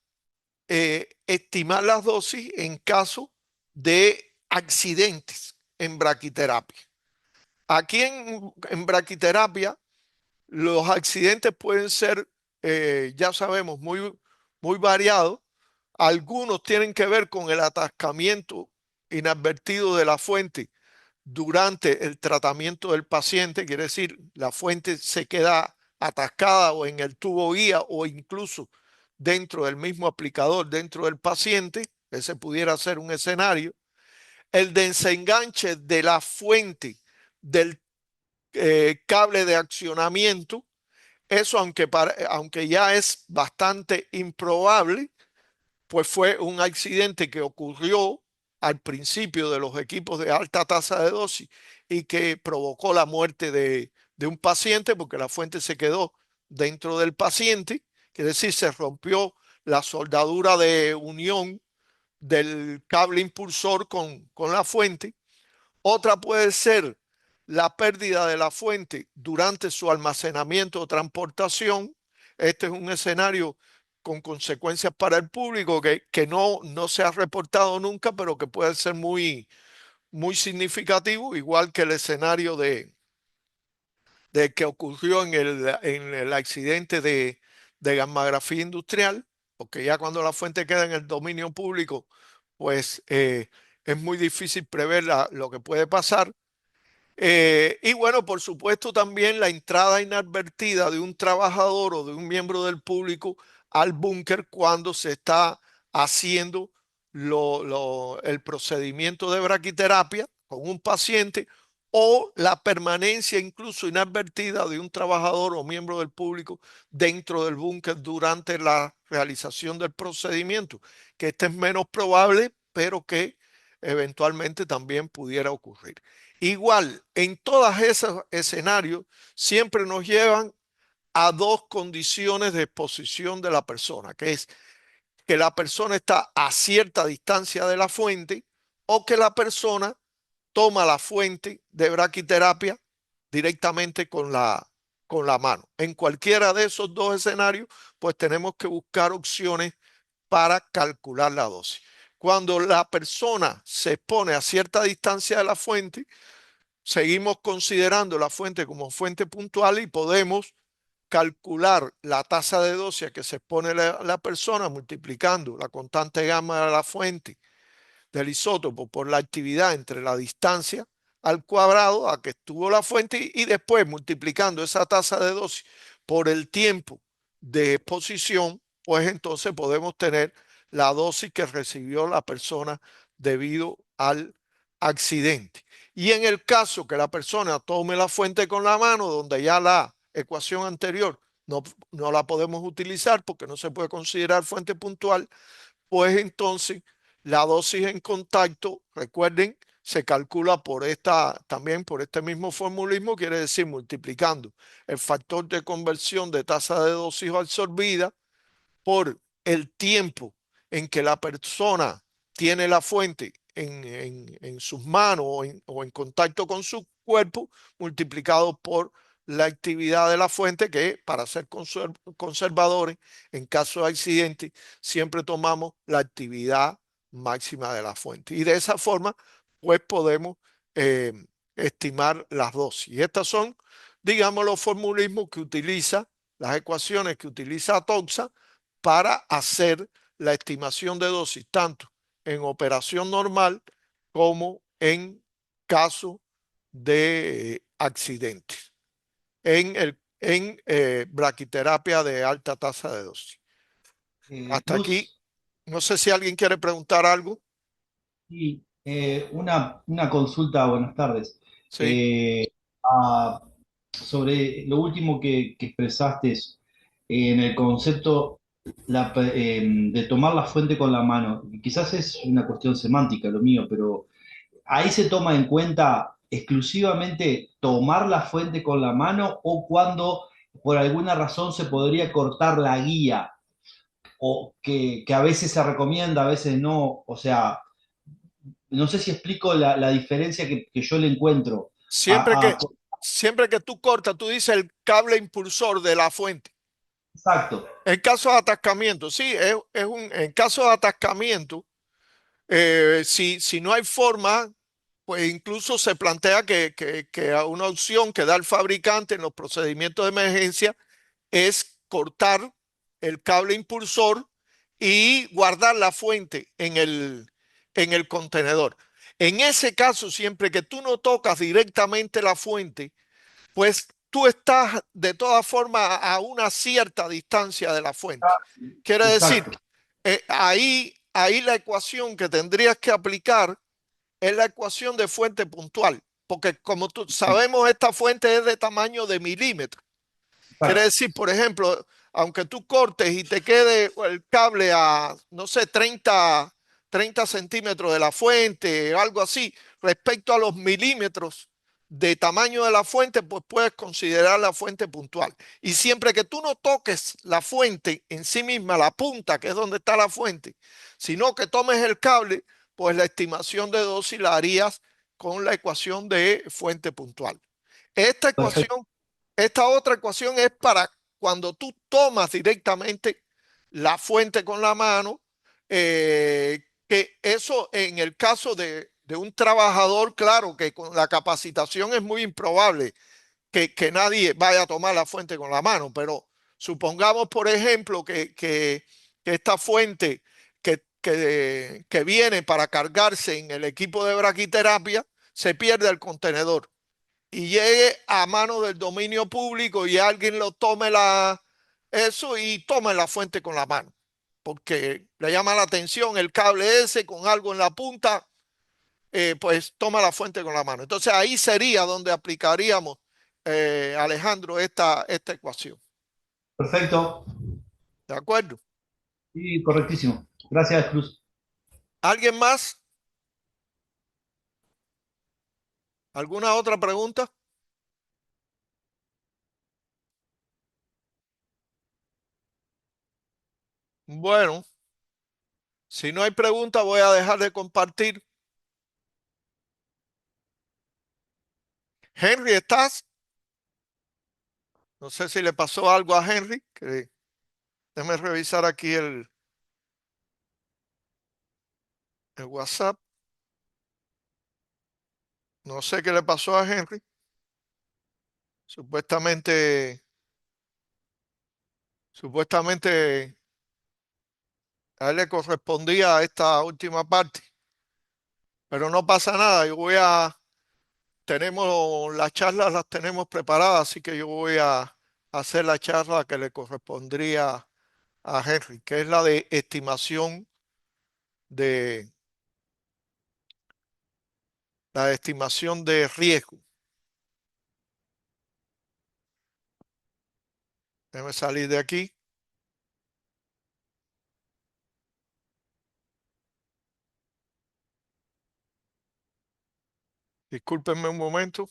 estimar las dosis en caso de accidentes en braquiterapia. Aquí en braquiterapia, los accidentes pueden ser, ya sabemos, muy variados. Algunos tienen que ver con el atascamiento inadvertido de la fuente durante el tratamiento del paciente, quiere decir, la fuente se queda atascada o en el tubo guía o incluso dentro del mismo aplicador, dentro del paciente, ese pudiera ser un escenario. El desenganche de la fuente del cable de accionamiento, eso aunque ya es bastante improbable, pues fue un accidente que ocurrió al principio de los equipos de alta tasa de dosis y que provocó la muerte de un paciente porque la fuente se quedó dentro del paciente, es decir, se rompió la soldadura de unión del cable impulsor con la fuente. Otra puede ser la pérdida de la fuente durante su almacenamiento o transportación. Este es un escenario con consecuencias para el público que no se ha reportado nunca, pero que puede ser muy significativo, igual que el escenario de que ocurrió en el accidente de gammagrafía industrial, porque ya cuando la fuente queda en el dominio público, pues es muy difícil prever lo que puede pasar. Y bueno, por supuesto también la entrada inadvertida de un trabajador o de un miembro del público al búnker cuando se está haciendo el procedimiento de braquiterapia con un paciente, o la permanencia incluso inadvertida de un trabajador o miembro del público dentro del búnker durante la realización del procedimiento, que este es menos probable, pero que eventualmente también pudiera ocurrir. Igual, en todos esos escenarios siempre nos llevan a dos condiciones de exposición de la persona, que es que la persona está a cierta distancia de la fuente o que la persona toma la fuente de braquiterapia directamente con la mano. En cualquiera de esos dos escenarios, pues tenemos que buscar opciones para calcular la dosis. Cuando la persona se expone a cierta distancia de la fuente, seguimos considerando la fuente como fuente puntual y podemos calcular la tasa de dosis a que se expone la persona multiplicando la constante gamma de la fuente del isótopo por la actividad entre la distancia al cuadrado a que estuvo la fuente, y después multiplicando esa tasa de dosis por el tiempo de exposición, pues entonces podemos tener la dosis que recibió la persona debido al accidente. Y en el caso que la persona tome la fuente con la mano, donde ya la ecuación anterior no la podemos utilizar porque no se puede considerar fuente puntual, pues entonces la dosis en contacto, recuerden, se calcula también por este mismo formulismo, quiere decir multiplicando el factor de conversión de tasa de dosis absorbida por el tiempo en que la persona tiene la fuente en sus manos o en contacto con su cuerpo, multiplicado por la actividad de la fuente, que para ser conservadores, en caso de accidente, siempre tomamos la actividad máxima de la fuente. Y de esa forma, pues podemos eh, estimar las dosis. Y estas son, digamos, los formulismos que utiliza, las ecuaciones que utiliza Toxa para hacer la estimación de dosis, tanto en operación normal como en caso de accidentes, en braquiterapia de alta tasa de dosis. Hasta aquí, Luz, no sé si alguien quiere preguntar algo. sí, una consulta, buenas tardes. Sí, Eh, ah, Sobre lo último que expresaste en el concepto de tomar la fuente con la mano. Quizás es una cuestión semántica lo mío, pero ahí se toma en cuenta exclusivamente tomar la fuente con la mano o cuando por alguna razón se podría cortar la guía o que a veces se recomienda, a veces no. O sea, no sé si explico la diferencia que yo le encuentro. siempre A, que, a- siempre que tú cortas, tú dices el cable impulsor de la fuente. exacto, En caso de atascamiento, sí, en caso de atascamiento, si no hay forma, pues incluso se plantea que una opción que da el fabricante en los procedimientos de emergencia es cortar el cable impulsor y guardar la fuente en el contenedor. En ese caso, siempre que tú no tocas directamente la fuente, pues tú estás de todas formas a una cierta distancia de la fuente. Quiere decir, exacto. ahí la ecuación que tendrías que aplicar es la ecuación de fuente puntual, porque como sabemos, esta fuente es de tamaño de milímetro. Quiere Exacto. decir, por ejemplo, aunque tú cortes y te quede el cable a, no sé, 30 centímetros de la fuente o algo así, respecto a los milímetros de tamaño de la fuente, pues puedes considerar la fuente puntual. Y siempre que tú no toques la fuente en sí misma, la punta, que es donde está la fuente, sino que tomes el cable, pues la estimación de dosis la harías con la ecuación de fuente puntual. Esta Perfecto. ecuación, esta otra ecuación es para cuando tú tomas directamente la fuente con la mano, que eso en el caso de un trabajador, claro que con la capacitación es muy improbable que nadie vaya a tomar la fuente con la mano, pero supongamos, por ejemplo, que esta fuente que viene para cargarse en el equipo de braquiterapia se pierde el contenedor y llegue a mano del dominio público y alguien lo tome eso y tome la fuente con la mano, porque le llama la atención el cable ese con algo en la punta, pues toma la fuente con la mano. Entonces ahí sería donde aplicaríamos, Alejandro, esta ecuación. Perfecto. ¿De acuerdo? Sí, correctísimo. Gracias, Cruz. ¿Alguien más? ¿Alguna otra pregunta? Bueno, si no hay pregunta, voy a dejar de compartir. Henry, ¿estás? No sé si le pasó algo a Henry. Déjame revisar aquí el WhatsApp. No sé qué le pasó a Henry. Supuestamente a él le correspondía esta última parte, pero no pasa nada. Tenemos las charlas, las tenemos preparadas, así que yo voy a hacer la charla que le correspondría a Henry, que es la de de, estimación de riesgo. Déjame salir de aquí. Discúlpenme un momento.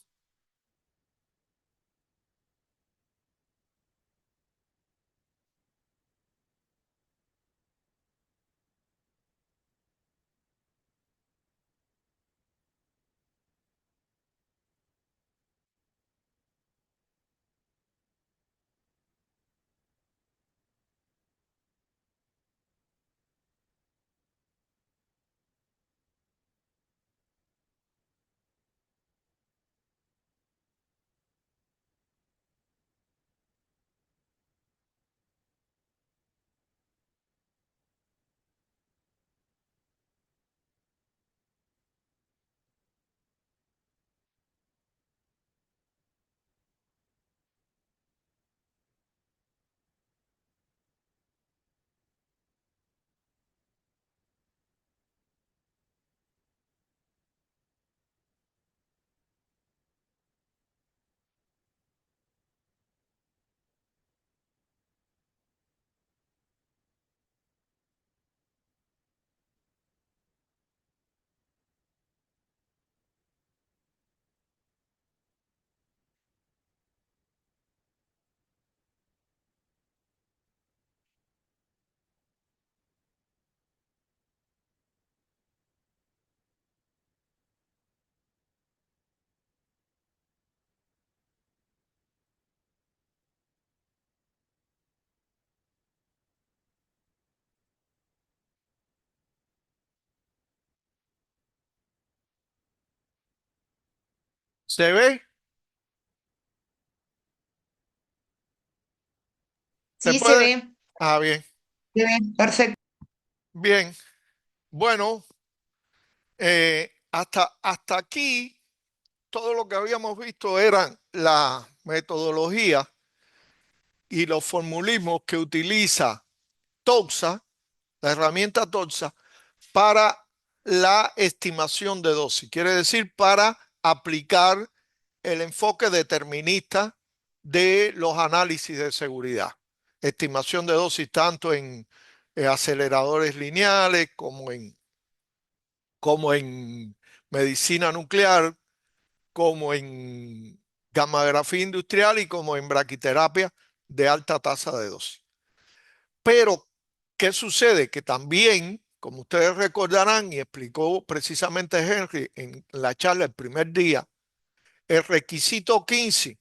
¿Se ve? ¿Se Sí, se puede? ve, Ah, bien. se ve, perfecto. Bien. Bueno, hasta aquí todo lo que habíamos visto eran la metodología y los formulismos que utiliza TOXA, la herramienta TOXA, para la estimación de dosis. Quiere decir, para aplicar el enfoque determinista de los análisis de seguridad. Estimación de dosis tanto en aceleradores lineales como en medicina nuclear, como en gammagrafía industrial y como en braquiterapia de alta tasa de dosis. Pero, ¿qué sucede? Que también como ustedes recordarán y explicó precisamente Henry en la charla el primer día, el requisito 15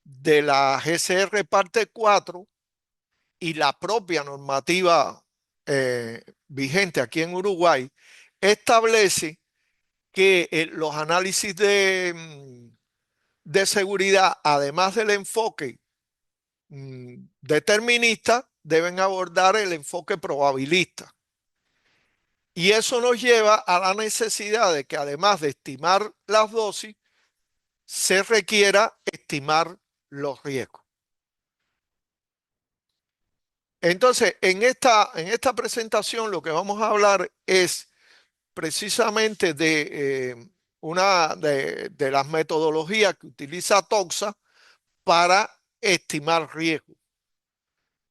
de la GCR parte 4 y la propia normativa vigente aquí en Uruguay establece que los análisis de seguridad, además del enfoque determinista, deben abordar el enfoque probabilista. Y eso nos lleva a la necesidad de que además de estimar las dosis, se requiera estimar los riesgos. Entonces, en esta presentación lo que vamos a hablar es precisamente de una de las metodologías que utiliza TOXA para estimar riesgos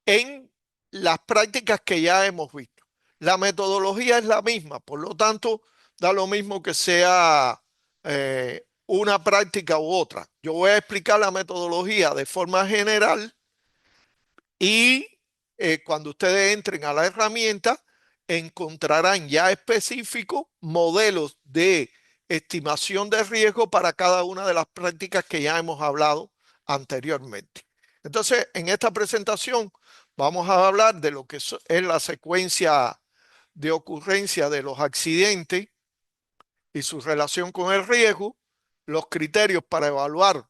en las prácticas que ya hemos visto. La metodología es la misma, por lo tanto, da lo mismo que sea una práctica u otra. Yo voy a explicar la metodología de forma general y cuando ustedes entren a la herramienta, encontrarán ya específicos modelos de estimación de riesgo para cada una de las prácticas que ya hemos hablado anteriormente. Entonces, en esta presentación vamos a hablar de lo que es la secuencia de ocurrencia de los accidentes y su relación con el riesgo, los criterios para evaluar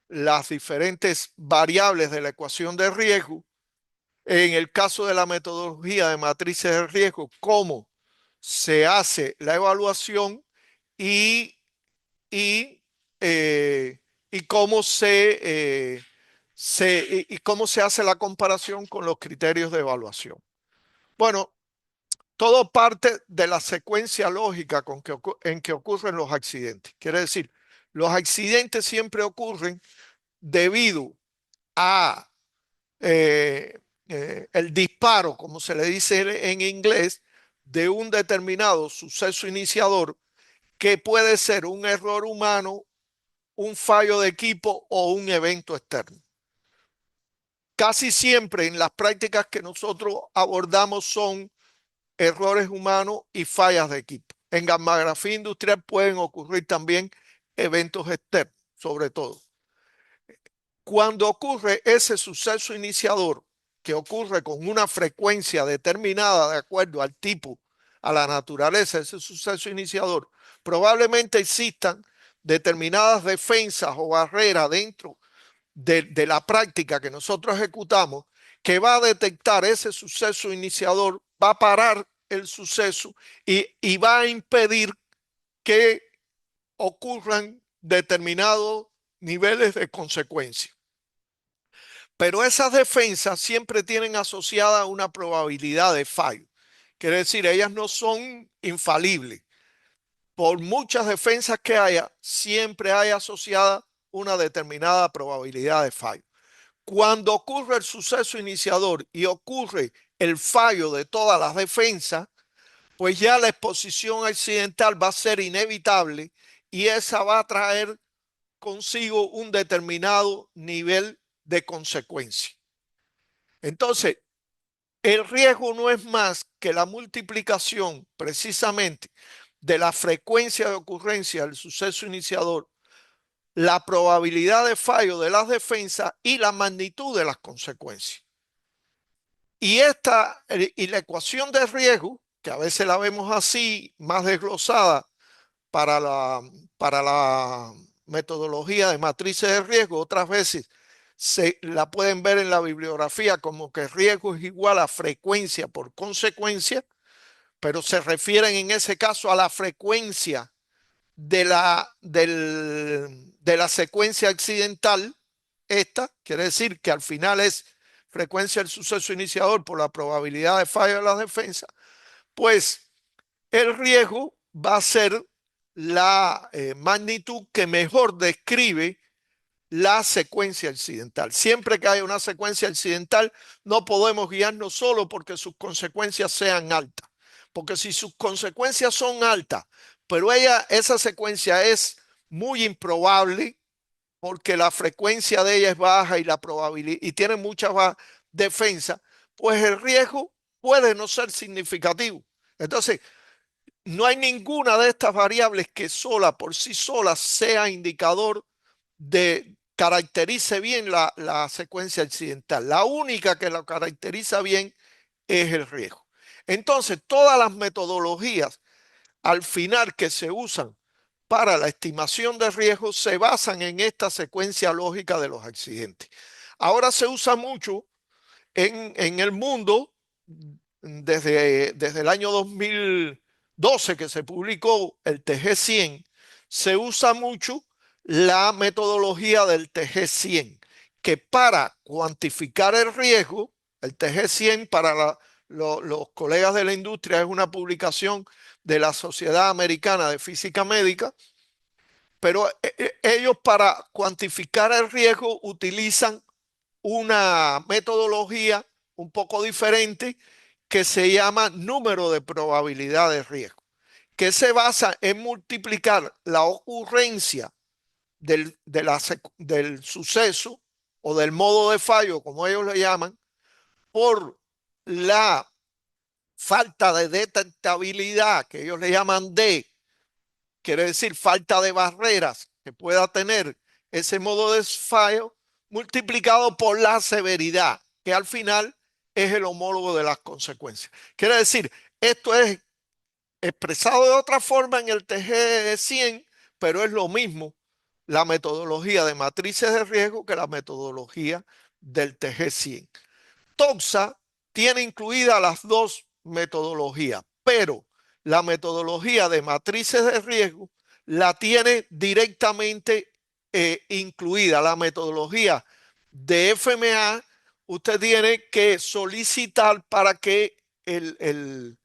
las diferentes variables de la ecuación de riesgo. En el caso de la metodología de matrices de riesgo, cómo se hace la evaluación y, y, eh, y cómo y cómo se hace la comparación con los criterios de evaluación. Bueno, todo parte de la secuencia lógica en que ocurren los accidentes. Quiere decir, los accidentes siempre ocurren debido a el disparo, como se le dice en inglés, de un determinado suceso iniciador que puede ser un error humano, un fallo de equipo o un evento externo. Casi siempre en las prácticas que nosotros abordamos son errores humanos y fallas de equipo. En gammagrafía industrial pueden ocurrir también eventos externos, sobre todo. Cuando ocurre ese suceso iniciador, que ocurre con una frecuencia determinada de acuerdo al tipo, a la naturaleza de ese suceso iniciador, probablemente existan determinadas defensas o barreras dentro de la práctica que nosotros ejecutamos que va a detectar ese suceso iniciador, va a parar el suceso y va a impedir que ocurran determinados niveles de consecuencia. Pero esas defensas siempre tienen asociada una probabilidad de fallo. Quiere decir, ellas no son infalibles. Por muchas defensas que haya, siempre hay asociada una determinada probabilidad de fallo. Cuando ocurre el suceso iniciador y ocurre el fallo de todas las defensas, pues ya la exposición accidental va a ser inevitable y esa va a traer consigo un determinado nivel de consecuencia. Entonces, el riesgo no es más que la multiplicación precisamente de la frecuencia de ocurrencia del suceso iniciador, la probabilidad de fallo de las defensas y la magnitud de las consecuencias. Y la ecuación de riesgo, que a veces la vemos así, más desglosada para la metodología de matrices de riesgo, otras veces la pueden ver en la bibliografía como que riesgo es igual a frecuencia por consecuencia, pero se refieren en ese caso a la frecuencia de la secuencia accidental. Esta quiere decir que al final es frecuencia del suceso iniciador por la probabilidad de fallo de las defensas, pues el riesgo va a ser la magnitud que mejor describe la secuencia accidental. Siempre que haya una secuencia accidental, no podemos guiarnos solo porque sus consecuencias sean altas. Porque si sus consecuencias son altas, pero esa secuencia es muy improbable porque la frecuencia de ella es baja y la probabilidad y tiene mucha defensa, pues el riesgo puede no ser significativo. Entonces, no hay ninguna de estas variables que sola por sí sola sea indicador de caracterice bien la secuencia accidental. La única que la caracteriza bien es el riesgo. Entonces, todas las metodologías al final que se usan para la estimación de riesgo se basan en esta secuencia lógica de los accidentes. Ahora se usa mucho en el mundo desde el año 2012 que se publicó el TG100, se usa mucho la metodología del TG100, que para cuantificar el riesgo, el TG100 para los colegas de la industria es una publicación de la Sociedad Americana de Física Médica, pero ellos para cuantificar el riesgo utilizan una metodología un poco diferente que se llama número de probabilidad de riesgo, que se basa en multiplicar la ocurrencia del suceso o del modo de fallo, como ellos le llaman, por la falta de detectabilidad, que ellos le llaman D, quiere decir falta de barreras que pueda tener ese modo de fallo, multiplicado por la severidad, que al final es el homólogo de las consecuencias. Quiere decir, esto es expresado de otra forma en el TG100, pero es lo mismo la metodología de matrices de riesgo que la metodología del TG100. TOXA tiene incluidas las dos metodologías, pero la metodología de matrices de riesgo la tiene directamente incluida. La metodología de FMA, usted tiene que solicitar para que el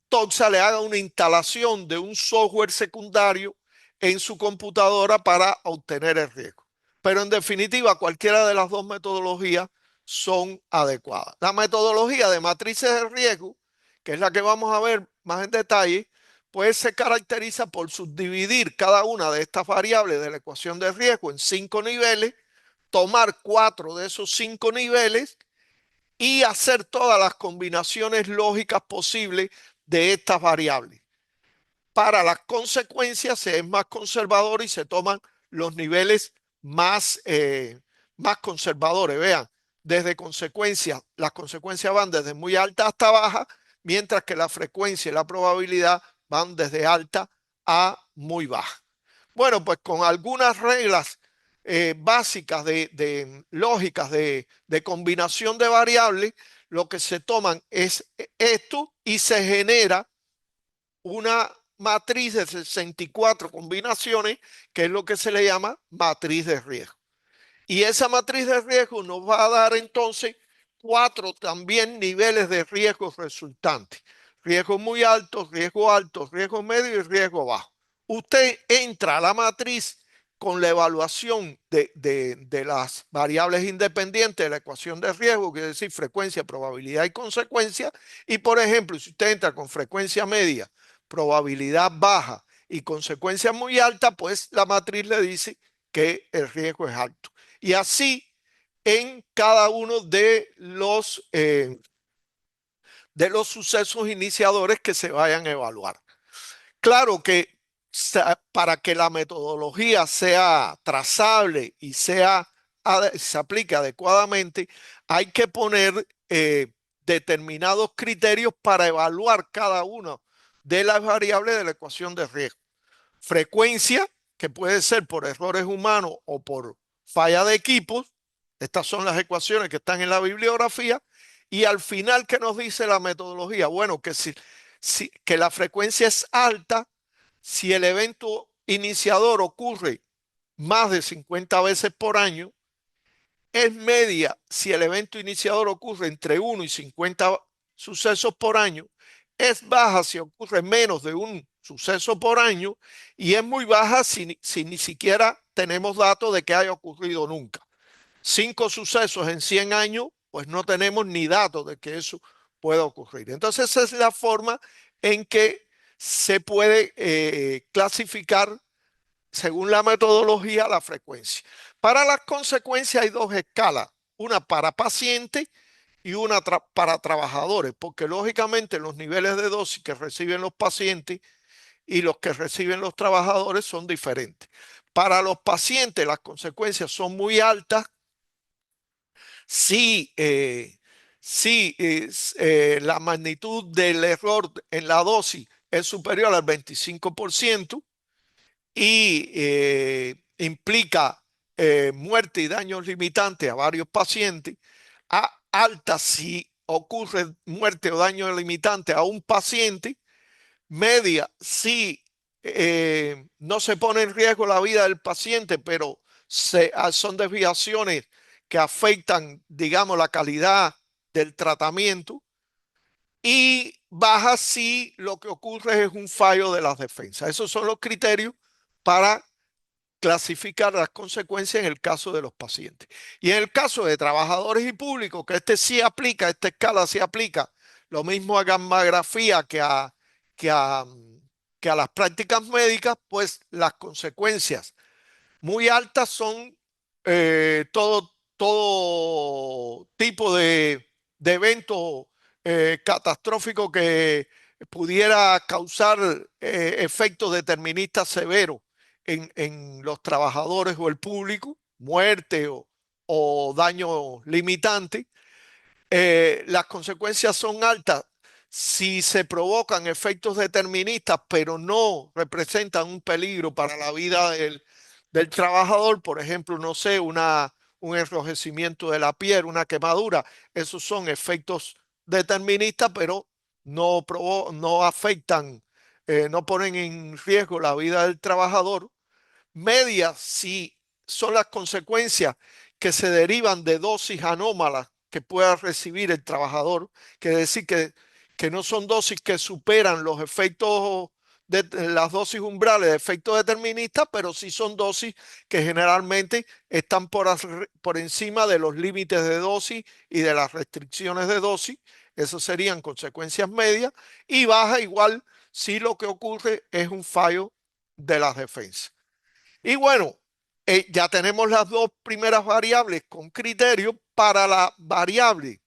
TOXA le haga una instalación de un software secundario en su computadora para obtener el riesgo. Pero en definitiva, cualquiera de las dos metodologías son adecuadas. La metodología de matrices de riesgo, que es la que vamos a ver más en detalle, pues se caracteriza por subdividir cada una de estas variables de la ecuación de riesgo en 5 niveles, tomar 4 de esos 5 niveles y hacer todas las combinaciones lógicas posibles de estas variables. Para las consecuencias se es más conservador y se toman los niveles más conservadores. Vean, desde consecuencias, las consecuencias van desde muy alta hasta baja, mientras que la frecuencia y la probabilidad van desde alta a muy baja. Bueno, pues con algunas reglas básicas lógicas de combinación de variables, lo que se toman es esto y se genera una matriz de 64 combinaciones, que es lo que se le llama matriz de riesgo. Y esa matriz de riesgo nos va a dar entonces 4 también niveles de riesgos resultantes. Riesgo muy alto, riesgo medio y riesgo bajo. Usted entra a la matriz con la evaluación de las variables independientes de la ecuación de riesgo, que es decir, frecuencia, probabilidad y consecuencia. Y por ejemplo, si usted entra con frecuencia media, probabilidad baja y consecuencia muy alta, pues la matriz le dice que el riesgo es alto. Y así en cada uno de los sucesos iniciadores que se vayan a evaluar. Claro que para que la metodología sea trazable y se aplique adecuadamente, hay que poner determinados criterios para evaluar cada una de las variables de la ecuación de riesgo. Frecuencia, que puede ser por errores humanos o por falla de equipos. Estas son las ecuaciones que están en la bibliografía. Y al final, ¿qué nos dice la metodología? Bueno, que la frecuencia es alta si el evento iniciador ocurre más de 50 veces por año. Es media si el evento iniciador ocurre entre 1 y 50 sucesos por año. Es baja si ocurre menos de un suceso por año y es muy baja si ni siquiera tenemos datos de que haya ocurrido nunca. 5 sucesos en 100 años, pues no tenemos ni datos de que eso pueda ocurrir. Entonces esa es la forma en que se puede clasificar según la metodología la frecuencia. Para las consecuencias hay dos escalas, una para paciente y una para trabajadores, porque lógicamente los niveles de dosis que reciben los pacientes y los que reciben los trabajadores son diferentes. Para los pacientes las consecuencias son muy altas si, la magnitud del error en la dosis es superior al 25% y implica muerte y daños limitantes a varios pacientes, alta si ocurre muerte o daño limitante a un paciente, media si no se pone en riesgo la vida del paciente, pero son desviaciones que afectan, digamos, la calidad del tratamiento, y baja si lo que ocurre es un fallo de las defensas. Esos son los criterios para clasificar las consecuencias en el caso de los pacientes. Y en el caso de trabajadores y públicos, que este sí aplica, esta escala sí aplica, lo mismo a gammagrafía que a, que a las prácticas médicas, pues las consecuencias muy altas son todo tipo de evento catastrófico que pudiera causar efectos deterministas severos en los trabajadores o el público, muerte o daño limitante. Las consecuencias son altas si se provocan efectos deterministas, pero no representan un peligro para la vida del trabajador. Por ejemplo, no sé, un enrojecimiento de la piel, una quemadura. Esos son efectos deterministas, pero no afectan, no ponen en riesgo la vida del trabajador. Medias si son las consecuencias que se derivan de dosis anómalas que pueda recibir el trabajador, que decir que no son dosis que superan los efectos de las dosis umbrales de efectos deterministas, pero sí son dosis que generalmente están por encima de los límites de dosis y de las restricciones de dosis. Esas serían consecuencias medias. Y baja igual si lo que ocurre es un fallo de las defensas. Y bueno, ya tenemos las dos primeras variables con criterio. Para la variable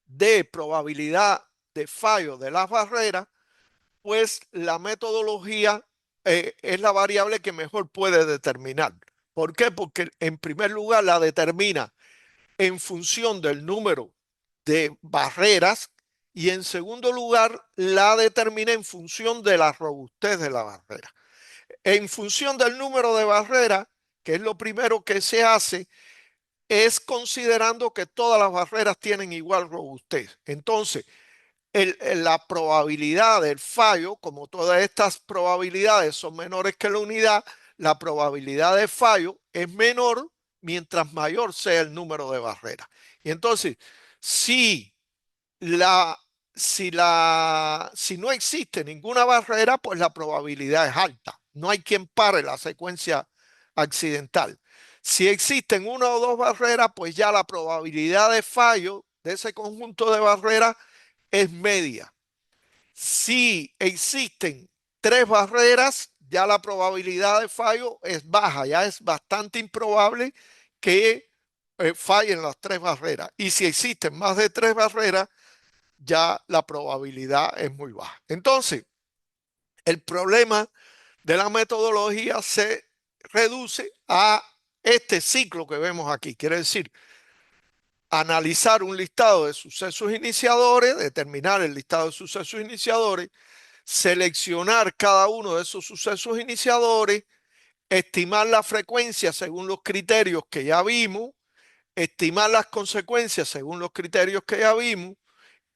de probabilidad de fallo de las barreras, pues la metodología es la variable que mejor puede determinar. ¿Por qué? Porque en primer lugar la determina en función del número de barreras, y en segundo lugar la determina en función de la robustez de la barrera. En función del número de barreras, que es lo primero que se hace, es considerando que todas las barreras tienen igual robustez. Entonces, la probabilidad del fallo, como todas estas probabilidades son menores que la unidad, la probabilidad de fallo es menor mientras mayor sea el número de barreras. Y entonces, si la, si no existe ninguna barrera, pues la probabilidad es alta. No hay quien pare la secuencia accidental. Si existen una o dos barreras, pues ya la probabilidad de fallo de ese conjunto de barreras es media. Si existen tres barreras, ya la probabilidad de fallo es baja, ya es bastante improbable que fallen las tres barreras. Y si existen más de tres barreras, ya la probabilidad es muy baja. Entonces, el problema de la metodología se reduce a este ciclo que vemos aquí. Quiere decir, analizar un listado de sucesos iniciadores, determinar el listado de sucesos iniciadores, seleccionar cada uno de esos sucesos iniciadores, estimar la frecuencia según los criterios que ya vimos, estimar las consecuencias según los criterios que ya vimos,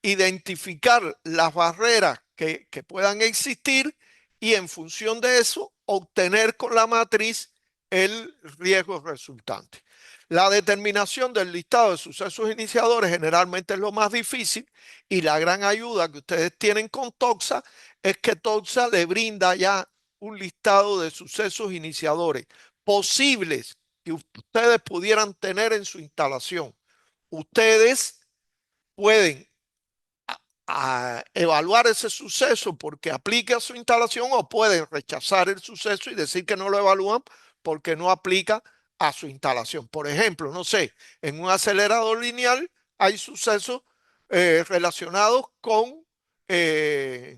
identificar las barreras que puedan existir y en función de eso obtener con la matriz el riesgo resultante. La determinación del listado de sucesos iniciadores generalmente es lo más difícil, y la gran ayuda que ustedes tienen con Toxa es que Toxa le brinda ya un listado de sucesos iniciadores posibles que ustedes pudieran tener en su instalación. Ustedes pueden a evaluar ese suceso porque aplica a su instalación, o pueden rechazar el suceso y decir que no lo evalúan porque no aplica a su instalación. Por ejemplo, no sé, en un acelerador lineal hay sucesos relacionados con eh,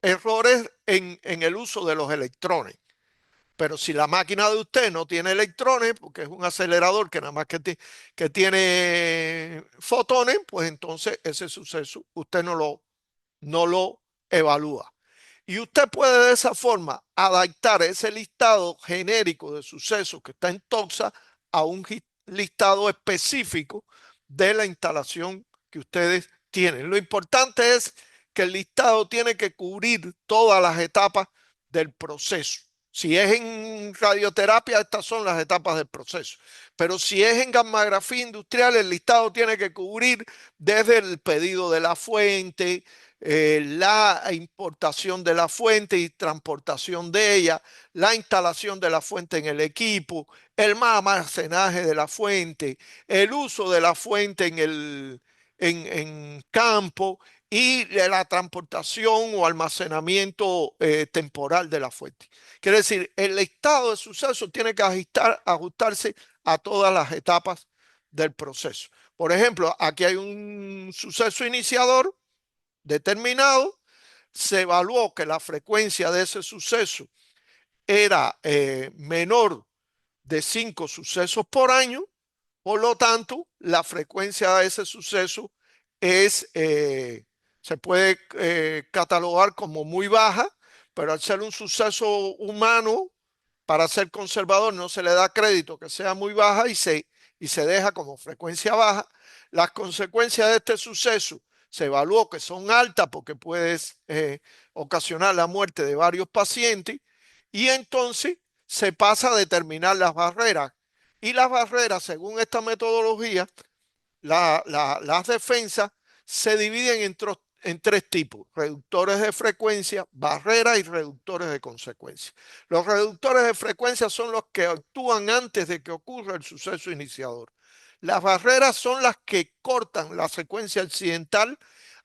errores en el uso de los electrones. Pero si la máquina de usted no tiene electrones, porque es un acelerador que nada más que tiene fotones, pues entonces ese suceso usted no lo evalúa. Y usted puede de esa forma adaptar ese listado genérico de sucesos que está en TOXA a un listado específico de la instalación que ustedes tienen. Lo importante es que el listado tiene que cubrir todas las etapas del proceso. Si es en radioterapia, estas son las etapas del proceso. Pero si es en gammagrafía industrial, el listado tiene que cubrir desde el pedido de la fuente, la importación de la fuente y transportación de ella, la instalación de la fuente en el equipo, el almacenaje de la fuente, el uso de la fuente en campo y la transportación o almacenamiento temporal de la fuente. Quiere decir, el estado de suceso tiene que ajustarse a todas las etapas del proceso. Por ejemplo, aquí hay un suceso iniciador determinado, se evaluó que la frecuencia de ese suceso era menor de 5 sucesos por año, por lo tanto, la frecuencia de ese suceso es, se puede catalogar como muy baja, pero al ser un suceso humano, para ser conservador no se le da crédito que sea muy baja y se deja como frecuencia baja. Las consecuencias de este suceso se evaluó que son altas porque puedes ocasionar la muerte de varios pacientes y entonces se pasa a determinar las barreras. Y las barreras, según esta metodología, las defensas se dividen en tres tipos: reductores de frecuencia, barreras y reductores de consecuencia. Los reductores de frecuencia son los que actúan antes de que ocurra el suceso iniciador. Las barreras son las que cortan la secuencia accidental,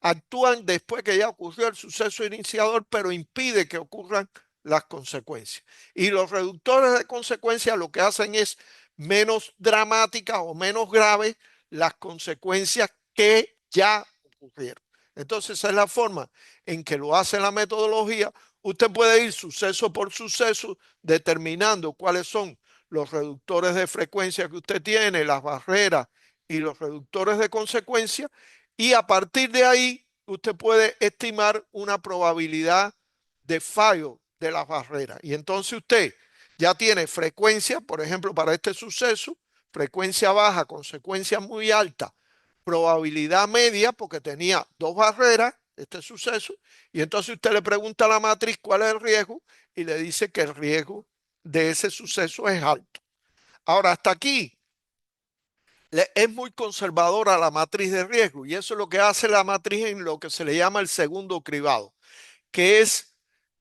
actúan después que ya ocurrió el suceso iniciador, pero impide que ocurran las consecuencias. Y los reductores de consecuencia lo que hacen es menos dramáticas o menos graves las consecuencias que ya ocurrieron. Entonces, esa es la forma en que lo hace la metodología. Usted puede ir suceso por suceso determinando cuáles son los reductores de frecuencia que usted tiene, las barreras y los reductores de consecuencia, y a partir de ahí usted puede estimar una probabilidad de fallo de las barreras. Y entonces usted ya tiene frecuencia, por ejemplo, para este suceso, frecuencia baja, consecuencia muy alta, probabilidad media, porque tenía dos barreras, este suceso, y entonces usted le pregunta a la matriz cuál es el riesgo y le dice que el riesgo de ese suceso es alto. Ahora, hasta aquí es muy conservadora la matriz de riesgo y eso es lo que hace la matriz en lo que se le llama el segundo cribado, que es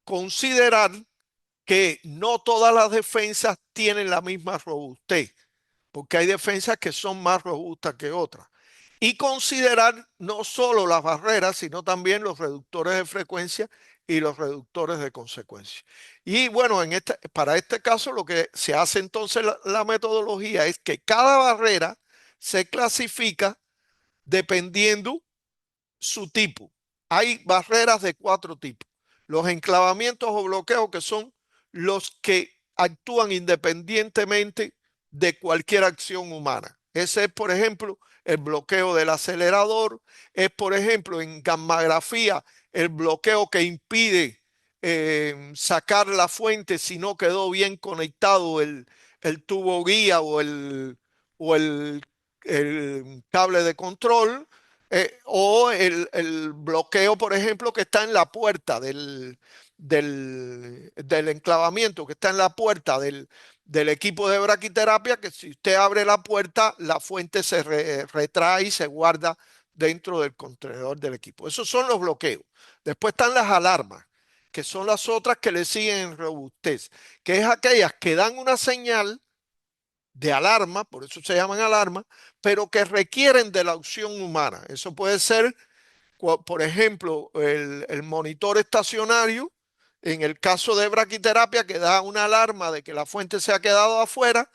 considerar que no todas las defensas tienen la misma robustez, porque hay defensas que son más robustas que otras. Y considerar no solo las barreras, sino también los reductores de frecuencia y los reductores de consecuencia. Y bueno, para este caso lo que se hace entonces la metodología es que cada barrera se clasifica dependiendo su tipo. Hay barreras de cuatro tipos: los enclavamientos o bloqueos, que son los que actúan independientemente de cualquier acción humana. Ese es, por ejemplo, el bloqueo del acelerador, es, por ejemplo, en gammagrafía, el bloqueo que impide sacar la fuente si no quedó bien conectado el tubo guía o el cable de control. O el bloqueo, por ejemplo, que está en la puerta del enclavamiento, que está en la puerta del equipo de braquiterapia, que si usted abre la puerta, la fuente se retrae y se guarda dentro del contenedor del equipo. Esos son los bloqueos. Después están las alarmas, que son las otras que le siguen en robustez, que es aquellas que dan una señal de alarma, por eso se llaman alarma, pero que requieren de la acción humana. Eso puede ser, por ejemplo, el monitor estacionario, en el caso de braquiterapia, que da una alarma de que la fuente se ha quedado afuera,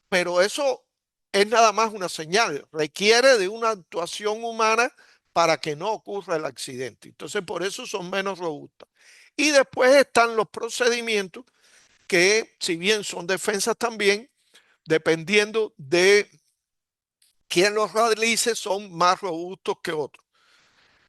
pero eso es nada más una señal, requiere de una actuación humana para que no ocurra el accidente. Entonces, por eso son menos robustas. Y después están los procedimientos que, si bien son defensas también, dependiendo de quién los realice, son más robustos que otros.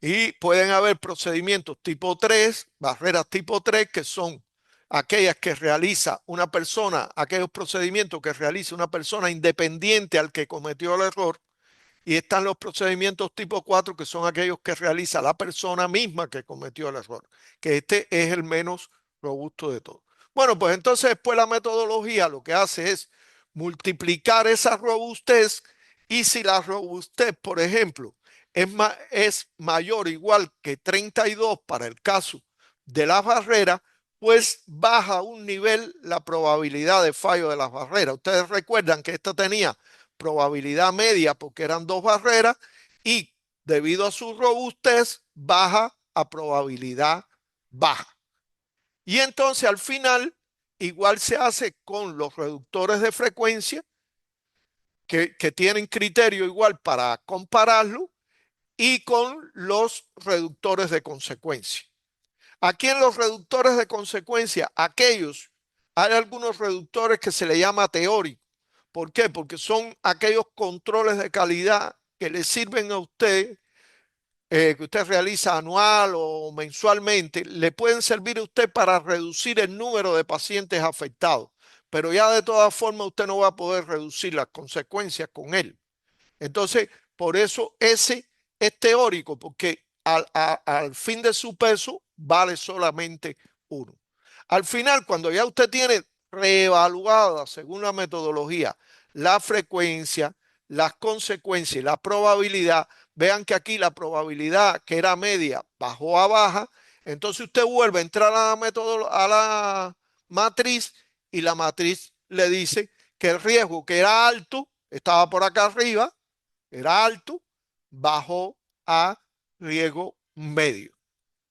Y pueden haber procedimientos tipo 3, barreras tipo 3, que son aquellas que realiza una persona, aquellos procedimientos que realiza una persona independiente al que cometió el error. Y están los procedimientos tipo 4, que son aquellos que realiza la persona misma que cometió el error, que este es el menos robusto de todos. Bueno, pues entonces después la metodología lo que hace es multiplicar esa robustez, y si la robustez, por ejemplo, es mayor o igual que 32 para el caso de las barreras, pues baja un nivel la probabilidad de fallo de las barreras. Ustedes recuerdan que esta tenía probabilidad media porque eran dos barreras, y debido a su robustez baja a probabilidad baja. Y entonces al final igual se hace con los reductores de frecuencia que tienen criterio igual para compararlo, y con los reductores de consecuencia. Aquí en los reductores de consecuencia, hay algunos reductores que se le llama teóricos. ¿Por qué? Porque son aquellos controles de calidad que le sirven a usted, que usted realiza anual o mensualmente, le pueden servir a usted para reducir el número de pacientes afectados, pero ya de todas formas usted no va a poder reducir las consecuencias con él. Entonces, por eso ese es teórico, porque al fin de su peso vale solamente uno. Al final, cuando ya usted tiene reevaluada según la metodología la frecuencia, las consecuencias y la probabilidad, vean que aquí la probabilidad que era media bajó a baja, entonces usted vuelve a entrar a la matriz, y la matriz le dice que el riesgo que era alto estaba por acá arriba, era alto, bajó a riesgo medio.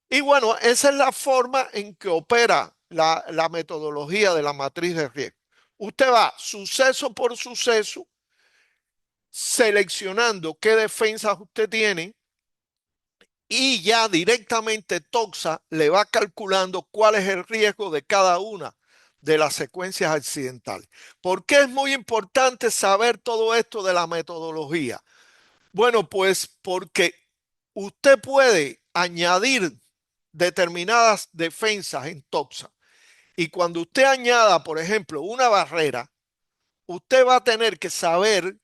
Y bueno, esa es la forma en que opera la metodología de la matriz de riesgo. Usted va suceso por suceso, seleccionando qué defensas usted tiene, y ya directamente Toxa le va calculando cuál es el riesgo de cada una de las secuencias accidentales. ¿Por qué es muy importante saber todo esto de la metodología? Bueno, pues porque usted puede añadir determinadas defensas en Toxa, y cuando usted añada, por ejemplo, una barrera, usted va a tener que saber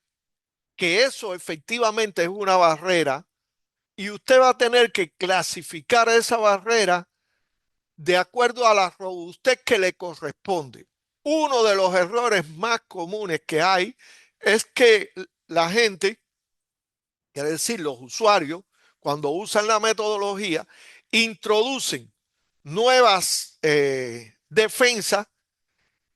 que eso efectivamente es una barrera, y usted va a tener que clasificar esa barrera de acuerdo a la robustez que le corresponde. Uno de los errores más comunes que hay es que la gente, quiere decir los usuarios, cuando usan la metodología, introducen nuevas defensas,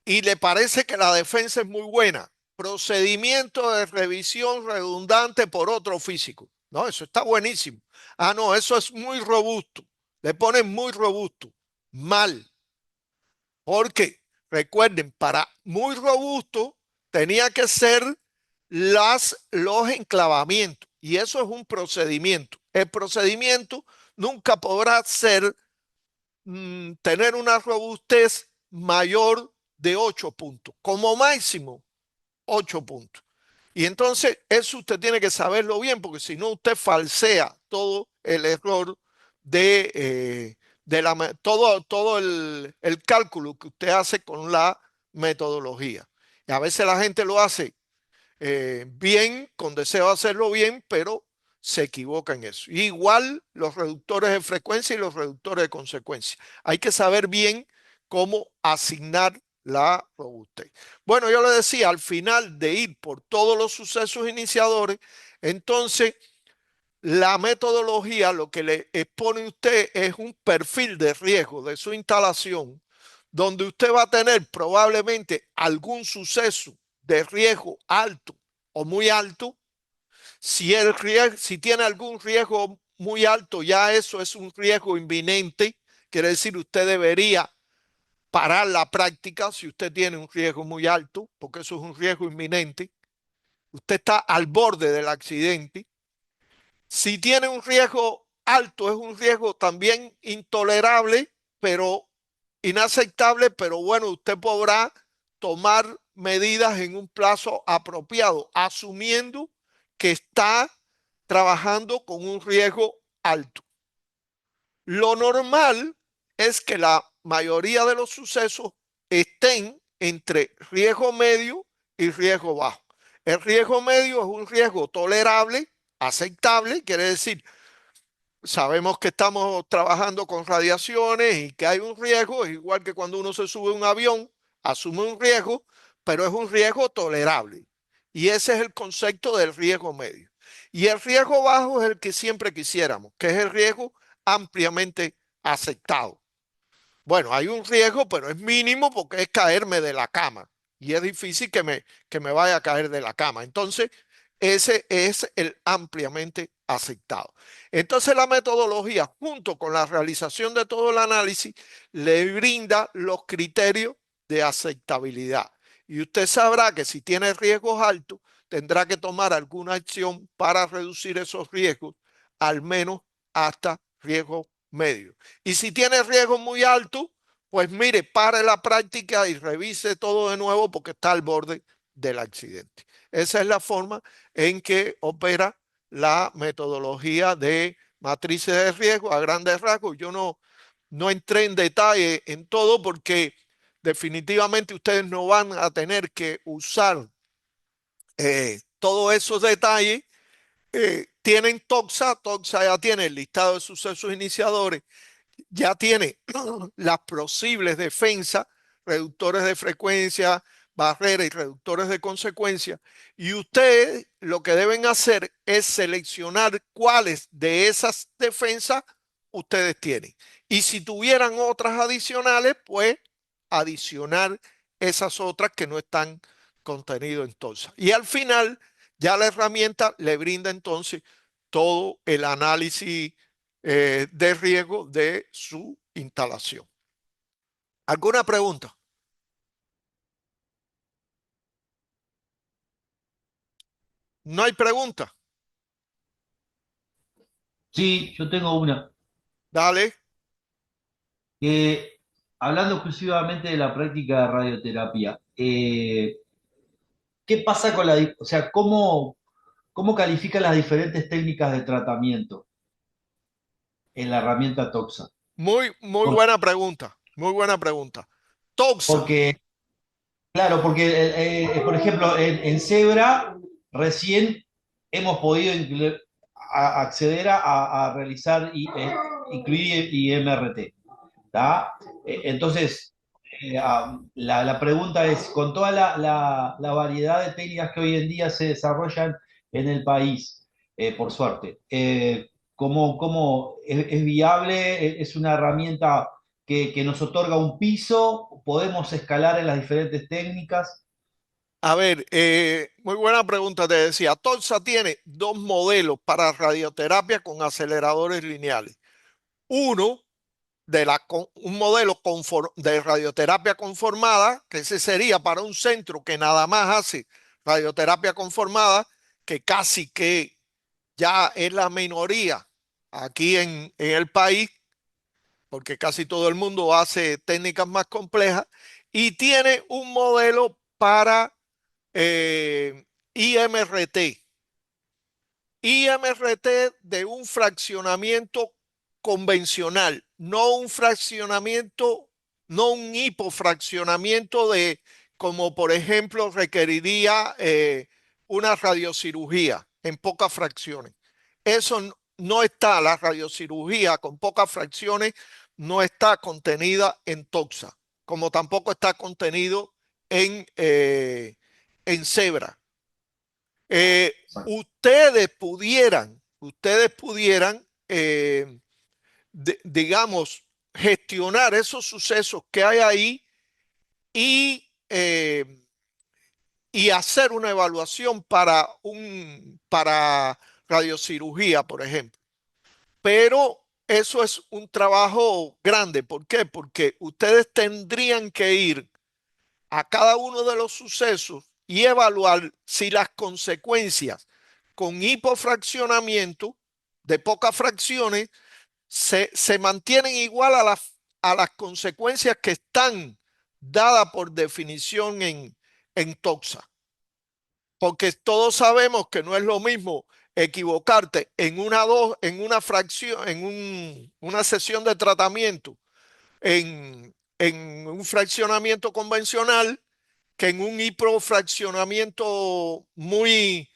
y le parece que la defensa es muy buena. Procedimiento de revisión redundante por otro físico. No, eso está buenísimo. Ah, no, eso es muy robusto. Le ponen muy robusto. Mal. Porque, recuerden, para muy robusto tenía que ser los enclavamientos. Y eso es un procedimiento. El procedimiento nunca podrá ser, tener una robustez mayor de 8 puntos. Como máximo, 8 puntos. Y entonces eso usted tiene que saberlo bien, porque si no usted falsea todo el error todo el cálculo que usted hace con la metodología. Y a veces la gente lo hace bien, con deseo de hacerlo bien, pero se equivoca en eso. Igual los reductores de frecuencia y los reductores de consecuencia. Hay que saber bien cómo asignar la robustez. Bueno, yo le decía, al final de ir por todos los sucesos iniciadores, entonces la metodología lo que le expone a usted es un perfil de riesgo de su instalación, donde usted va a tener probablemente algún suceso de riesgo alto o muy alto. Si tiene algún riesgo muy alto, ya eso es un riesgo inminente. Quiere decir, usted debería parar la práctica si usted tiene un riesgo muy alto, porque eso es un riesgo inminente. usted está al borde del accidente. Si tiene un riesgo alto, es un riesgo también intolerable, pero inaceptable, pero bueno, usted podrá tomar medidas en un plazo apropiado, asumiendo que está trabajando con un riesgo alto. Lo normal es que la mayoría de los sucesos estén entre riesgo medio y riesgo bajo. El riesgo medio es un riesgo tolerable, aceptable, quiere decir, sabemos que estamos trabajando con radiaciones y que hay un riesgo, es igual que cuando uno se sube a un avión, asume un riesgo, pero es un riesgo tolerable. Y ese es el concepto del riesgo medio. Y el riesgo bajo es el que siempre quisiéramos, que es el riesgo ampliamente aceptado. Bueno, hay un riesgo, pero es mínimo porque es caerme de la cama y es difícil que me vaya a caer de la cama. Entonces, ese es el ampliamente aceptado. Entonces, la metodología, junto con la realización de todo el análisis, le brinda los criterios de aceptabilidad. Y usted sabrá que si tiene riesgos altos, tendrá que tomar alguna acción para reducir esos riesgos, al menos hasta riesgos medios. Y si tiene riesgo muy alto, pues mire, pare la práctica y revise todo de nuevo porque está al borde del accidente. Esa es la forma en que opera la metodología de matrices de riesgo a grandes rasgos. Yo no entré en detalle en todo porque definitivamente ustedes no van a tener que usar todos esos detalles. Tienen TOXA, TOXA ya tiene el listado de sucesos iniciadores, ya tiene las posibles defensas, reductores de frecuencia, barreras y reductores de consecuencia. Y ustedes lo que deben hacer es seleccionar cuáles de esas defensas ustedes tienen. Y si tuvieran otras adicionales, pues adicionar esas otras que no están contenidas en TOSA. Y al final, ya la herramienta le brinda entonces todo el análisis de riesgo de su instalación. ¿Alguna pregunta? No hay pregunta. Sí, yo tengo una. Dale. Eh, Hablando exclusivamente de la práctica de radioterapia, ¿qué pasa con o sea, cómo califican las diferentes técnicas de tratamiento en la herramienta TOXA? Muy Por- buena pregunta. Muy buena pregunta. TOXA. Porque, claro, porque, por ejemplo, en Zebra recién hemos podido acceder a realizar y incluir IMRT. ¿Tá? Entonces, la pregunta es, con toda la variedad de técnicas que hoy en día se desarrollan en el país, por suerte, ¿cómo es viable? ¿Es una herramienta que nos otorga un piso? ¿Podemos escalar en las diferentes técnicas? A ver, muy buena pregunta. Te decía, TOXA tiene dos modelos para radioterapia con aceleradores lineales. Uno un modelo de radioterapia conformada, que ese sería para un centro que nada más hace radioterapia conformada, que casi que ya es la minoría aquí en el país, porque casi todo el mundo hace técnicas más complejas, y tiene un modelo para IMRT. IMRT de un fraccionamiento convencional, no un fraccionamiento, no un hipofraccionamiento de, como por ejemplo requeriría una radiocirugía en pocas fracciones. Eso no está, la radiocirugía con pocas fracciones no está contenida en TOXA, como tampoco está contenido en Zebra. Ustedes pudieran, digamos, gestionar esos sucesos que hay ahí y hacer una evaluación para radiocirugía, por ejemplo. Pero eso es un trabajo grande. ¿Por qué? Porque ustedes tendrían que ir a cada uno de los sucesos y evaluar si las consecuencias con hipofraccionamiento de pocas fracciones se mantienen igual a las consecuencias que están dadas por definición en TOXA. Porque todos sabemos que no es lo mismo equivocarte en una fracción, una sesión de tratamiento, en un fraccionamiento convencional, que en un hiprofraccionamiento muy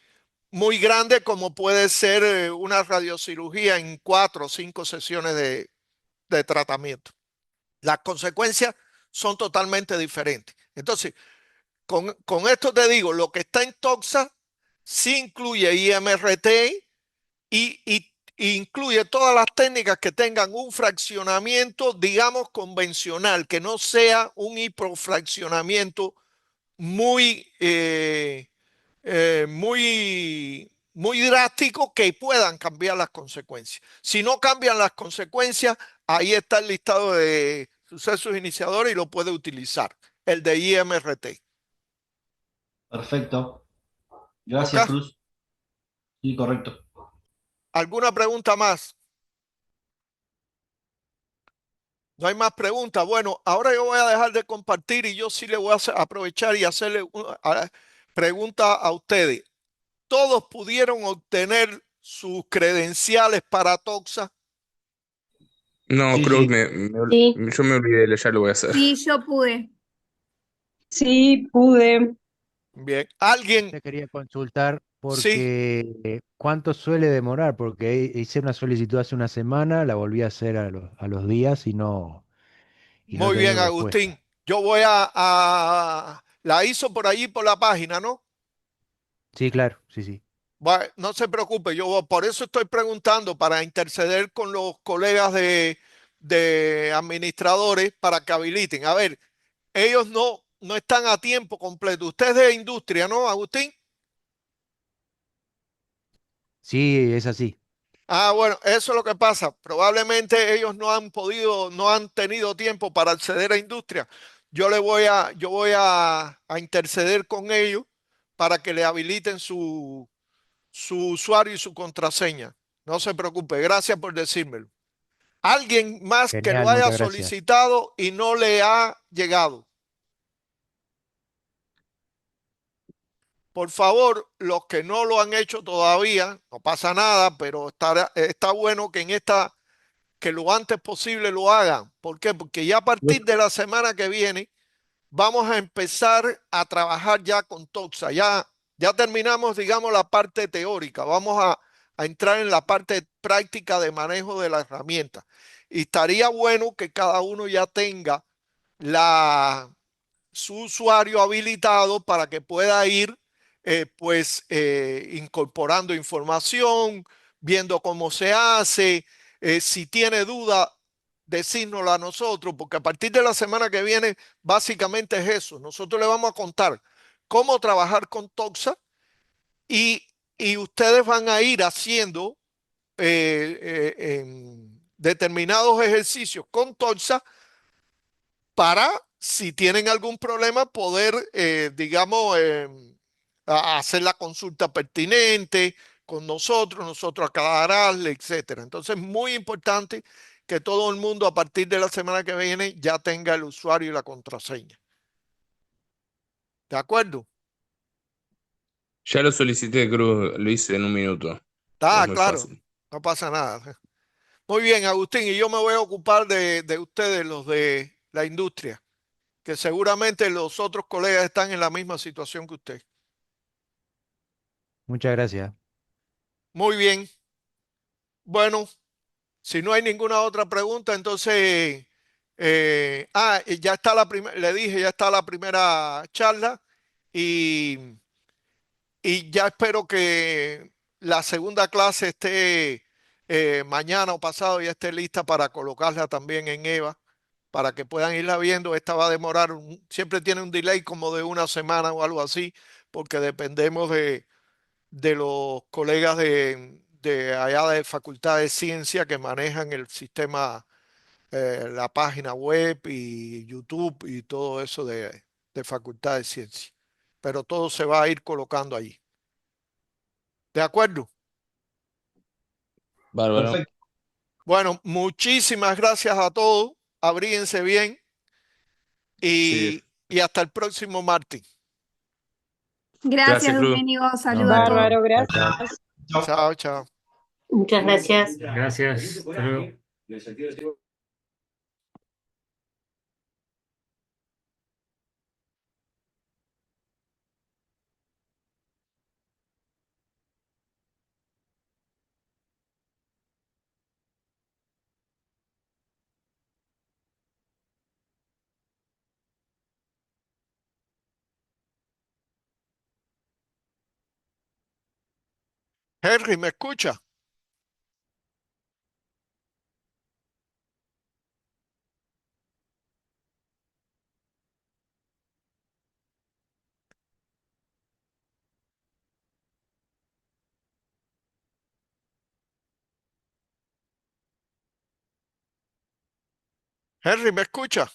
grande, como puede ser una radiocirugía en 4 o 5 sesiones de tratamiento. Las consecuencias son totalmente diferentes. Entonces, con esto te digo, lo que está en TOXA sí incluye IMRT y incluye todas las técnicas que tengan un fraccionamiento, digamos, convencional, que no sea un hiperfraccionamiento muy, muy drástico que puedan cambiar las consecuencias. Si no cambian las consecuencias, ahí está el listado de sucesos iniciadores y lo puede utilizar, el de IMRT. Perfecto. ¿Ok? Gracias, Cruz. Sí, correcto. ¿Alguna pregunta más? No hay más preguntas. Bueno, ahora yo voy a dejar de compartir y yo sí le voy a aprovechar y hacerle una pregunta a ustedes. ¿Todos pudieron obtener sus credenciales para TOXA? No, Sí, Cruz, sí. Sí, yo me olvidé, ya lo voy a hacer. sí, yo pude. Sí, pude. Bien. ¿Alguien? Te quería consultar Sí. porque cuánto suele demorar, porque hice una solicitud hace una semana, la volví a hacer a los días y no he Muy bien, tenido respuesta. Agustín. Yo voy la hizo por allí por la página, ¿no? Sí, claro, sí, sí. Bueno, no se preocupe, yo por eso estoy preguntando para interceder con los colegas de administradores para que habiliten. A ver, ellos no están a tiempo completo. Usted es de industria, ¿no, Agustín? Sí, es así. Ah, bueno, eso es lo que pasa. Probablemente ellos no han podido, no han tenido tiempo para acceder a industria. Yo voy a interceder con ellos para que le habiliten su usuario y su contraseña. No se preocupe, gracias por decírmelo. Alguien más que lo Genial, haya muchas gracias. solicitado y no le ha llegado. Por favor, los que no lo han hecho todavía, no pasa nada, pero está bueno que que lo antes posible lo hagan. ¿Por qué? Porque ya a partir de la semana que viene vamos a empezar a trabajar ya con Toxa. Ya terminamos, digamos, la parte teórica. Vamos a entrar en la parte práctica de manejo de la herramienta. Y estaría bueno que cada uno ya tenga la, su usuario habilitado para que pueda ir incorporando información, viendo cómo se hace. Si tiene duda, decírnoslo a nosotros, porque a partir de la semana que viene, básicamente es eso. Nosotros le vamos a contar cómo trabajar con Toxa y, y ustedes van a ir haciendo en determinados ejercicios con Toxa para, si tienen algún problema, poder, digamos, hacer la consulta pertinente con nosotros aclararle, etcétera. Entonces, muy importante que todo el mundo a partir de la semana que viene ya tenga el usuario y la contraseña. ¿De acuerdo? Ya lo solicité, Cruz, lo hice en un minuto. Es Está muy claro, fácil. no pasa nada. Muy bien, Agustín, y yo me voy a ocupar de ustedes, los de la industria, que seguramente los otros colegas están en la misma situación que usted. Muchas gracias. Muy bien. Bueno, si no hay ninguna otra pregunta, entonces, ya está la primera, le dije, ya está la primera charla y, y ya espero que la segunda clase esté mañana o pasado, ya esté lista para colocarla también en EVA, para que puedan irla viendo. Esta va a demorar, siempre tiene un delay como de una semana o algo así, porque dependemos de los colegas de allá de Facultad de Ciencia que manejan el sistema, la página web y YouTube y todo eso de Facultad de Ciencia. pero todo se va a ir colocando allí. ¿De acuerdo? Bárbaro. Perfecto. Bueno, muchísimas gracias a todos. Abríguense bien Sí. y hasta el próximo martes. Gracias, Cruz. Doménico. No, Saludos a todos. Bárbaro, chao, chao. gracias. Chao. Chao, chao. Muchas gracias. Gracias. Hasta luego. Henry, ¿me escucha? Henry, ¿me escucha?